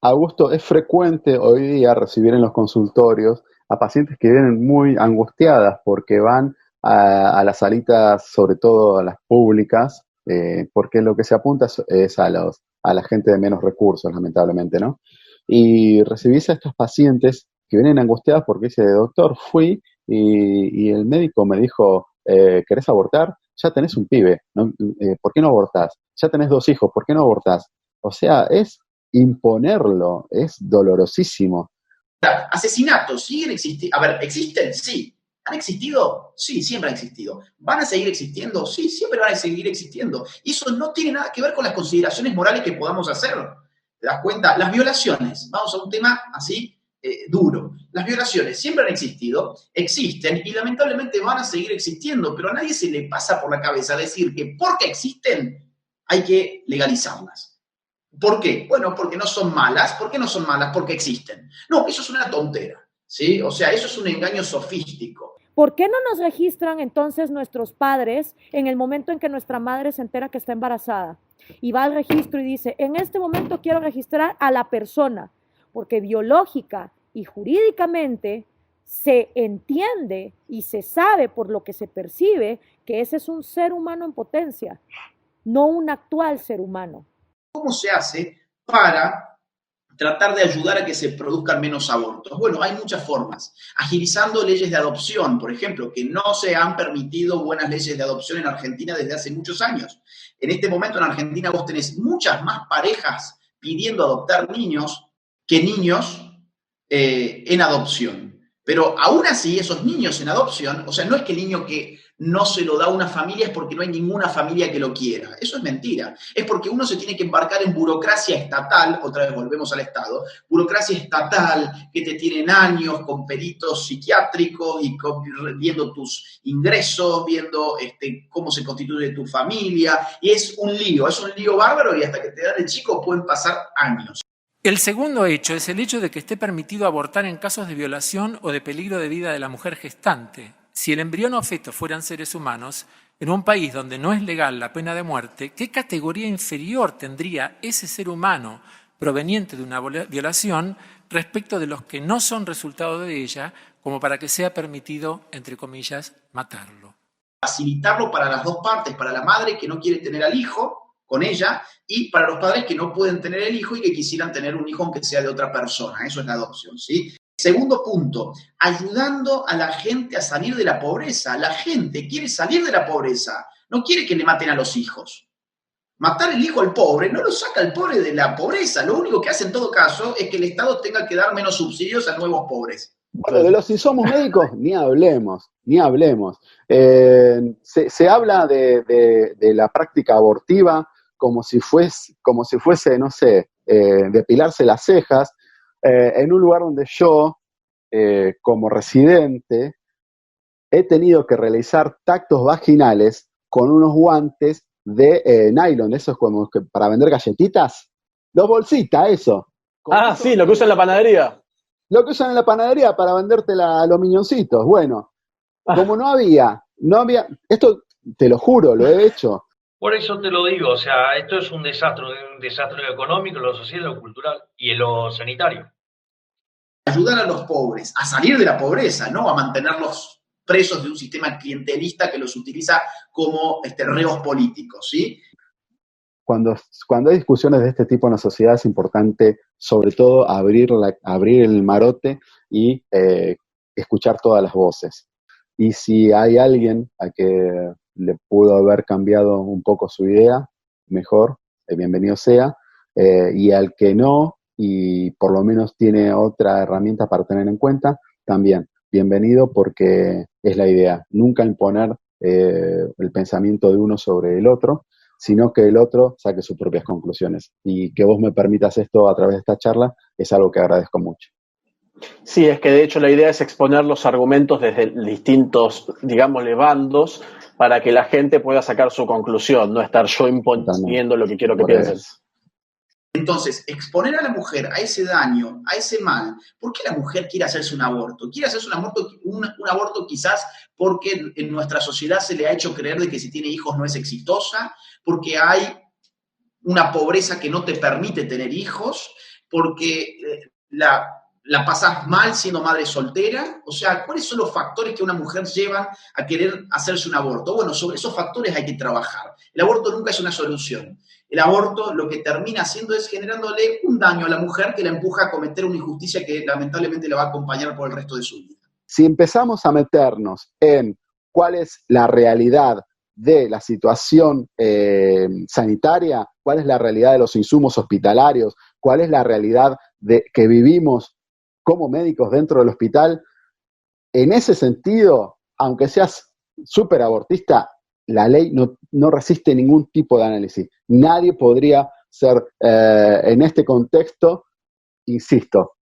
Augusto, es frecuente hoy día recibir en los consultorios a pacientes que vienen muy angustiadas porque van a las salitas, sobre todo a las públicas, porque lo que se apunta es a la gente de menos recursos, lamentablemente, ¿no? Y recibís a estos pacientes que vienen angustiadas porque dice, doctor, fui y el médico me dijo, ¿querés abortar? Ya tenés un pibe, ¿no? ¿Por qué no abortás? Ya tenés 2 hijos, ¿por qué no abortás? O sea, es imponerlo, es dolorosísimo. Asesinatos siguen existiendo. A ver, ¿existen? Sí. ¿Han existido? Sí, siempre han existido. ¿Van a seguir existiendo? Sí, siempre van a seguir existiendo. Y eso no tiene nada que ver con las consideraciones morales que podamos hacer. ¿Te das cuenta? Las violaciones, vamos a un tema así duro. Las violaciones siempre han existido, existen y lamentablemente van a seguir existiendo, pero a nadie se le pasa por la cabeza decir que porque existen hay que legalizarlas. ¿Por qué? Bueno, porque no son malas. ¿Por qué no son malas? Porque existen. No, eso es una tontera, ¿sí? O sea, eso es un engaño sofístico. ¿Por qué no nos registran entonces nuestros padres en el momento en que nuestra madre se entera que está embarazada? Y va al registro y dice, en este momento quiero registrar a la persona, porque biológica y jurídicamente se entiende y se sabe por lo que se percibe que ese es un ser humano en potencia, no un actual ser humano. ¿Cómo se hace para tratar de ayudar a que se produzcan menos abortos? Bueno, hay muchas formas. Agilizando leyes de adopción, por ejemplo, que no se han permitido buenas leyes de adopción en Argentina desde hace muchos años. En este momento en Argentina vos tenés muchas más parejas pidiendo adoptar niños que niños en adopción. Pero aún así, esos niños en adopción, o sea, no es que el niño que no se lo da a una familia es porque no hay ninguna familia que lo quiera. Eso es mentira. Es porque uno se tiene que embarcar en burocracia estatal, otra vez volvemos al Estado, burocracia estatal que te tienen años con peritos psiquiátricos y viendo tus ingresos, viendo cómo se constituye tu familia. Y es un lío bárbaro y hasta que te dan el chico pueden pasar años. El segundo hecho es el hecho de que esté permitido abortar en casos de violación o de peligro de vida de la mujer gestante. Si el embrión o feto fueran seres humanos, en un país donde no es legal la pena de muerte, ¿qué categoría inferior tendría ese ser humano proveniente de una violación respecto de los que no son resultado de ella, como para que sea permitido, entre comillas, matarlo? Facilitarlo para las dos partes, para la madre que no quiere tener al hijo con ella y para los padres que no pueden tener el hijo y que quisieran tener un hijo aunque sea de otra persona. Eso es la adopción, ¿sí? Segundo punto, ayudando a la gente a salir de la pobreza. La gente quiere salir de la pobreza, no quiere que le maten a los hijos. Matar el hijo al pobre no lo saca al pobre de la pobreza. Lo único que hace en todo caso es que el Estado tenga que dar menos subsidios a nuevos pobres. Bueno, de los insumos médicos, ni hablemos. Se habla de la práctica abortiva como si fuese, no sé, depilarse las cejas, en un lugar donde yo, como residente, he tenido que realizar tactos vaginales con unos guantes de nylon, esos como que para vender galletitas, los bolsitas, eso. Sí, lo que usan en la panadería. Lo que usan en la panadería para venderte los miñoncitos. Bueno, como no había, esto te lo juro, lo he hecho. Por eso te lo digo, o sea, esto es un desastre en lo económico, en lo social, en lo cultural y en lo sanitario. Ayudar a los pobres a salir de la pobreza, no a mantenerlos presos de un sistema clientelista que los utiliza como reos políticos, ¿sí? Cuando hay discusiones de este tipo en la sociedad es importante, sobre todo, abrir el marote y escuchar todas las voces. Y si hay alguien a que le pudo haber cambiado un poco su idea, mejor, bienvenido sea, y al que no, y por lo menos tiene otra herramienta para tener en cuenta, también, bienvenido, porque es la idea, nunca imponer el pensamiento de uno sobre el otro, sino que el otro saque sus propias conclusiones. Y que vos me permitas esto a través de esta charla es algo que agradezco mucho. Sí, es que de hecho la idea es exponer los argumentos desde distintos, digámosle, bandos, para que la gente pueda sacar su conclusión, no estar yo imponiendo lo que quiero que pienses. Entonces, exponer a la mujer a ese daño, a ese mal, ¿por qué la mujer quiere hacerse un aborto? Quiere hacerse un aborto quizás porque en nuestra sociedad se le ha hecho creer de que si tiene hijos no es exitosa, porque hay una pobreza que no te permite tener hijos, porque la pasás mal siendo madre soltera. O sea, ¿cuáles son los factores que a una mujer llevan a querer hacerse un aborto? Bueno, sobre esos factores hay que trabajar. El aborto nunca es una solución. El aborto lo que termina haciendo es generándole un daño a la mujer que la empuja a cometer una injusticia que lamentablemente la va a acompañar por el resto de su vida. Si empezamos a meternos en cuál es la realidad de la situación sanitaria, cuál es la realidad de los insumos hospitalarios, cuál es la realidad que vivimos como médicos dentro del hospital, en ese sentido, aunque seas súper abortista, la ley no resiste ningún tipo de análisis. Nadie podría ser, en este contexto, insisto,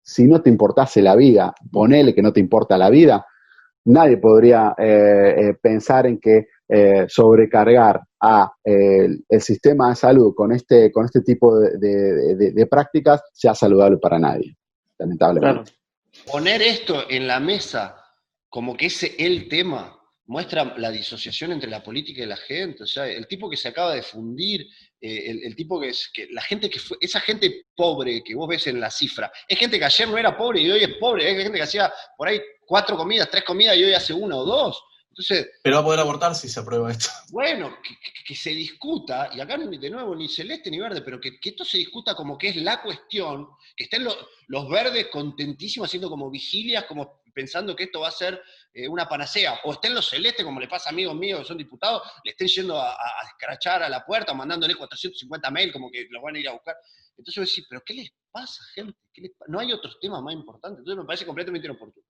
si no te importase la vida, ponele que no te importa la vida, nadie podría pensar en que sobrecargar a el sistema de salud con este tipo de prácticas sea saludable para nadie, lamentablemente. Claro. Poner esto en la mesa como que ese el tema muestra la disociación entre la política y la gente. O sea, el tipo que se acaba de fundir, el tipo que la gente que fue, esa gente pobre que vos ves en la cifra, es gente que ayer no era pobre y hoy es pobre, es gente que hacía por ahí 4 comidas, 3 comidas y hoy hace 1 o 2. Entonces, pero va a poder abortar si se aprueba esto. Bueno, que se discuta, y acá de nuevo ni celeste ni verde, pero que esto se discuta como que es la cuestión, que estén los verdes contentísimos haciendo como vigilias, como pensando que esto va a ser una panacea, o estén los celestes, como le pasa a amigos míos que son diputados, le estén yendo a escrachar a la puerta, o mandándole 450 mails, como que los van a ir a buscar. Entonces yo voy a decir, ¿pero qué les pasa, gente? ¿No hay otros temas más importantes? Entonces me parece completamente inoportuno.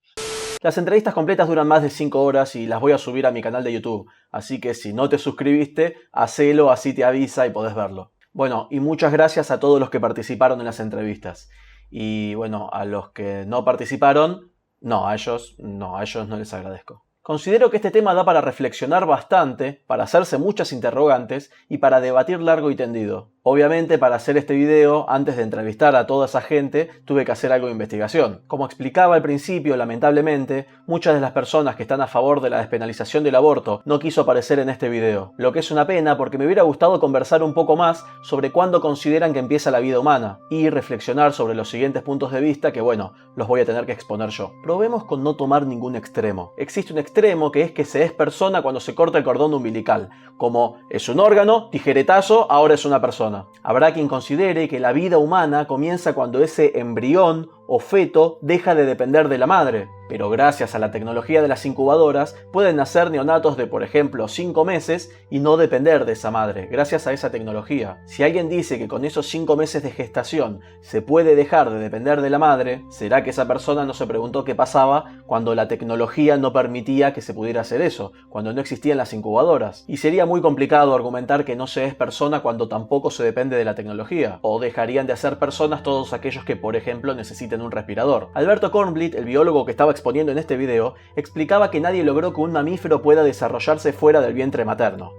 Las entrevistas completas duran más de 5 horas y las voy a subir a mi canal de YouTube, así que si no te suscribiste, hacelo, así te avisa y podés verlo. Bueno, y muchas gracias a todos los que participaron en las entrevistas. Y bueno, a los que no participaron, a ellos no les agradezco. Considero que este tema da para reflexionar bastante, para hacerse muchas interrogantes y para debatir largo y tendido. Obviamente, para hacer este video, antes de entrevistar a toda esa gente, tuve que hacer algo de investigación. Como explicaba al principio, lamentablemente, muchas de las personas que están a favor de la despenalización del aborto no quiso aparecer en este video. Lo que es una pena porque me hubiera gustado conversar un poco más sobre cuándo consideran que empieza la vida humana y reflexionar sobre los siguientes puntos de vista que, bueno, los voy a tener que exponer yo. Probemos con no tomar ningún extremo. Existe un extremo que es que se es persona cuando se corta el cordón umbilical, como es un órgano, tijeretazo, ahora es una persona. Habrá quien considere que la vida humana comienza cuando ese embrión o feto deja de depender de la madre, pero gracias a la tecnología de las incubadoras pueden nacer neonatos de, por ejemplo, 5 meses y no depender de esa madre, gracias a esa tecnología. Si alguien dice que con esos 5 meses de gestación se puede dejar de depender de la madre, ¿será que esa persona no se preguntó qué pasaba cuando la tecnología no permitía que se pudiera hacer eso, cuando no existían las incubadoras? Y sería muy complicado argumentar que no se es persona cuando tampoco se depende de la tecnología, o dejarían de ser personas todos aquellos que, por ejemplo, necesiten un respirador. Alberto Kornblit, el biólogo que estaba exponiendo en este video, explicaba que nadie logró que un mamífero pueda desarrollarse fuera del vientre materno.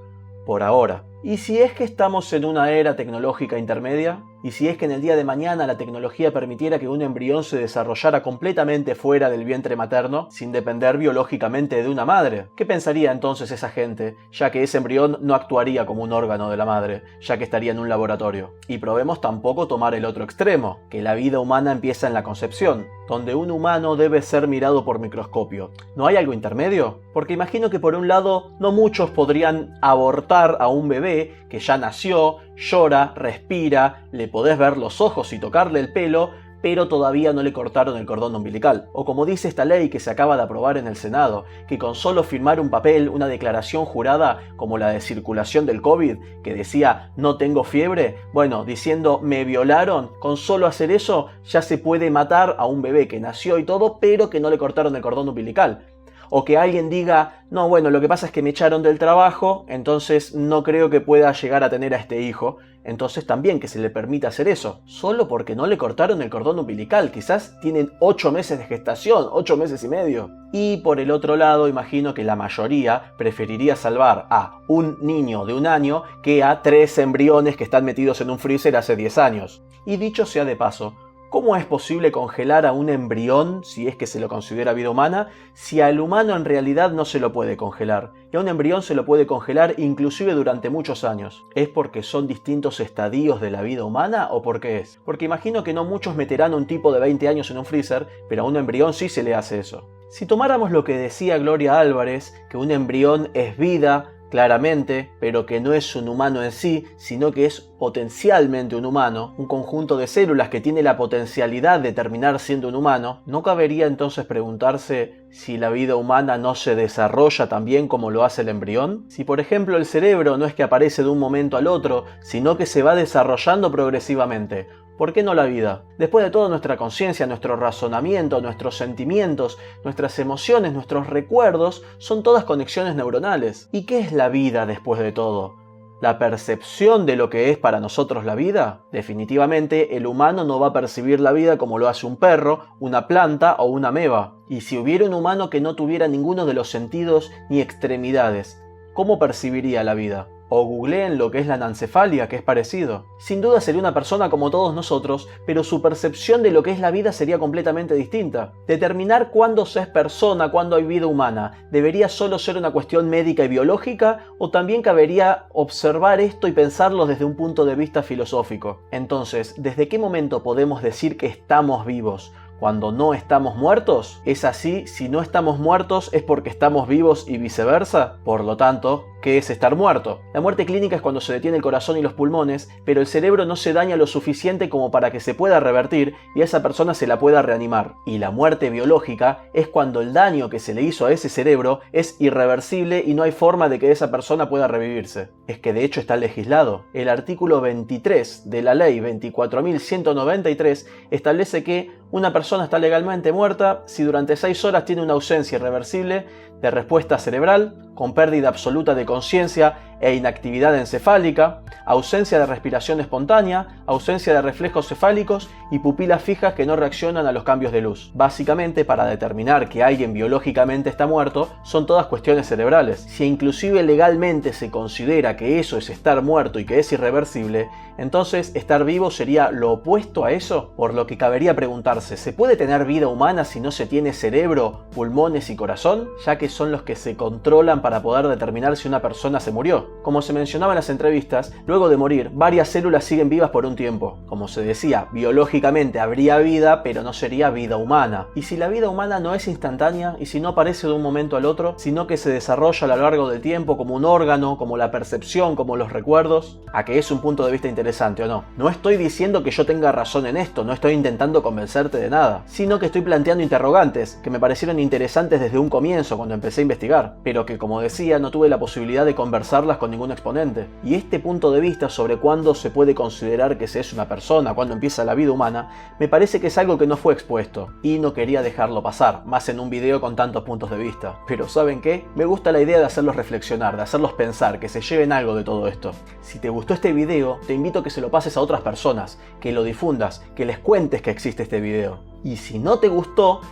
Por ahora. ¿Y si es que estamos en una era tecnológica intermedia? ¿Y si es que en el día de mañana la tecnología permitiera que un embrión se desarrollara completamente fuera del vientre materno, sin depender biológicamente de una madre? ¿Qué pensaría entonces esa gente, ya que ese embrión no actuaría como un órgano de la madre, ya que estaría en un laboratorio? Y probemos tampoco tomar el otro extremo, que la vida humana empieza en la concepción, donde un humano debe ser mirado por microscopio. ¿No hay algo intermedio? Porque imagino que por un lado, no muchos podrían abortar a un bebé que ya nació, llora, respira, le podés ver los ojos y tocarle el pelo, pero todavía no le cortaron el cordón umbilical. O como dice esta ley que se acaba de aprobar en el Senado, que con solo firmar un papel, una declaración jurada como la de circulación del COVID, que decía no tengo fiebre, bueno, diciendo me violaron, con solo hacer eso ya se puede matar a un bebé que nació y todo, pero que no le cortaron el cordón umbilical. O que alguien diga, no, bueno, lo que pasa es que me echaron del trabajo, entonces no creo que pueda llegar a tener a este hijo. Entonces también que se le permita hacer eso, solo porque no le cortaron el cordón umbilical. Quizás tienen 8 meses de gestación, 8 meses y medio. Y por el otro lado, imagino que la mayoría preferiría salvar a un niño de 1 año que a 3 embriones que están metidos en un freezer hace 10 años. Y dicho sea de paso, ¿Cómo es posible congelar a un embrión, si es que se lo considera vida humana, si al humano en realidad no se lo puede congelar? Y a un embrión se lo puede congelar inclusive durante muchos años. ¿Es porque son distintos estadios de la vida humana o por qué es? Porque imagino que no muchos meterán a un tipo de 20 años en un freezer, pero a un embrión sí se le hace eso. Si tomáramos lo que decía Gloria Álvarez, que un embrión es vida, claramente, pero que no es un humano en sí, sino que es potencialmente un humano, un conjunto de células que tiene la potencialidad de terminar siendo un humano, ¿no cabería entonces preguntarse si la vida humana no se desarrolla también como lo hace el embrión? Si por ejemplo el cerebro no es que aparece de un momento al otro, sino que se va desarrollando progresivamente, ¿por qué no la vida? Después de todo, nuestra conciencia, nuestro razonamiento, nuestros sentimientos, nuestras emociones, nuestros recuerdos, son todas conexiones neuronales. ¿Y qué es la vida después de todo? ¿La percepción de lo que es para nosotros la vida? Definitivamente, el humano no va a percibir la vida como lo hace un perro, una planta o una ameba. Y si hubiera un humano que no tuviera ninguno de los sentidos ni extremidades, ¿cómo percibiría la vida? O googleen lo que es la anencefalia, que es parecido. Sin duda sería una persona como todos nosotros, pero su percepción de lo que es la vida sería completamente distinta. Determinar cuándo se es persona, cuándo hay vida humana, ¿debería solo ser una cuestión médica y biológica? ¿O también cabería observar esto y pensarlo desde un punto de vista filosófico? Entonces, ¿desde qué momento podemos decir que estamos vivos? ¿Cuando no estamos muertos? ¿Es así? Si no estamos muertos, ¿es porque estamos vivos y viceversa? Por lo tanto, ¿qué es estar muerto? La muerte clínica es cuando se detiene el corazón y los pulmones, pero el cerebro no se daña lo suficiente como para que se pueda revertir y a esa persona se la pueda reanimar. Y la muerte biológica es cuando el daño que se le hizo a ese cerebro es irreversible y no hay forma de que esa persona pueda revivirse. Es que de hecho está legislado. El artículo 23 de la ley 24.193 establece que una persona está legalmente muerta si durante 6 horas tiene una ausencia irreversible de respuesta cerebral, con pérdida absoluta de conciencia e inactividad encefálica, ausencia de respiración espontánea, ausencia de reflejos cefálicos y pupilas fijas que no reaccionan a los cambios de luz. Básicamente, para determinar que alguien biológicamente está muerto, son todas cuestiones cerebrales. Si inclusive legalmente se considera que eso es estar muerto y que es irreversible, entonces estar vivo sería lo opuesto a eso, por lo que cabería preguntarse, ¿se puede tener vida humana si no se tiene cerebro, pulmones y corazón? Ya que son los que se controlan para poder determinar si una persona se murió. Como se mencionaba en las entrevistas, luego de morir, varias células siguen vivas por un tiempo. Como se decía, biológicamente habría vida, pero no sería vida humana. Y si la vida humana no es instantánea, y si no aparece de un momento al otro, sino que se desarrolla a lo largo del tiempo como un órgano, como la percepción, como los recuerdos, ¿a que es un punto de vista interesante o no? No estoy diciendo que yo tenga razón en esto, no estoy intentando convencerte de nada, sino que estoy planteando interrogantes que me parecieron interesantes desde un comienzo cuando empecé a investigar, pero que, como decía, no tuve la posibilidad de conversarlas con ningún exponente. Y este punto de vista sobre cuándo se puede considerar que se es una persona, cuándo empieza la vida humana, me parece que es algo que no fue expuesto, y no quería dejarlo pasar, más en un video con tantos puntos de vista. Pero ¿saben qué? Me gusta la idea de hacerlos reflexionar, de hacerlos pensar, que se lleven algo de todo esto. Si te gustó este video, te invito a que se lo pases a otras personas, que lo difundas, que les cuentes que existe este video. Y si no te gustó,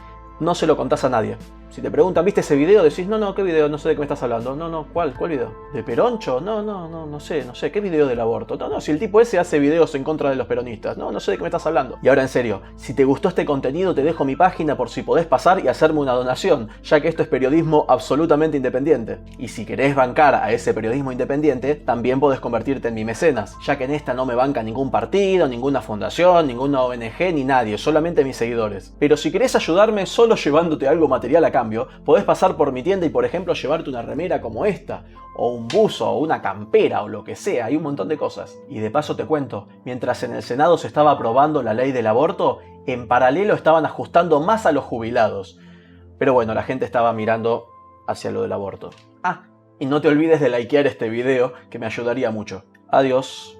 no se lo contás a nadie. Si te preguntan, ¿viste ese video? Decís, no, ¿qué video? No sé de qué me estás hablando. No, ¿cuál video? ¿De Peroncho? No sé, ¿qué video del aborto? No, si el tipo ese hace videos en contra de los peronistas. No sé de qué me estás hablando. Y ahora en serio, si te gustó este contenido, te dejo mi página por si podés pasar y hacerme una donación, ya que esto es periodismo absolutamente independiente. Y si querés bancar a ese periodismo independiente, también podés convertirte en mi mecenas, ya que en esta no me banca ningún partido, ninguna fundación, ninguna ONG, ni nadie, solamente mis seguidores. Pero si querés ayudarme solo llevándote algo material acá, podés pasar por mi tienda y por ejemplo llevarte una remera como esta, o un buzo, o una campera, o lo que sea, hay un montón de cosas. Y de paso te cuento, mientras en el Senado se estaba aprobando la ley del aborto, en paralelo estaban ajustando más a los jubilados. Pero bueno, la gente estaba mirando hacia lo del aborto. Y no te olvides de likear este video, que me ayudaría mucho. Adiós.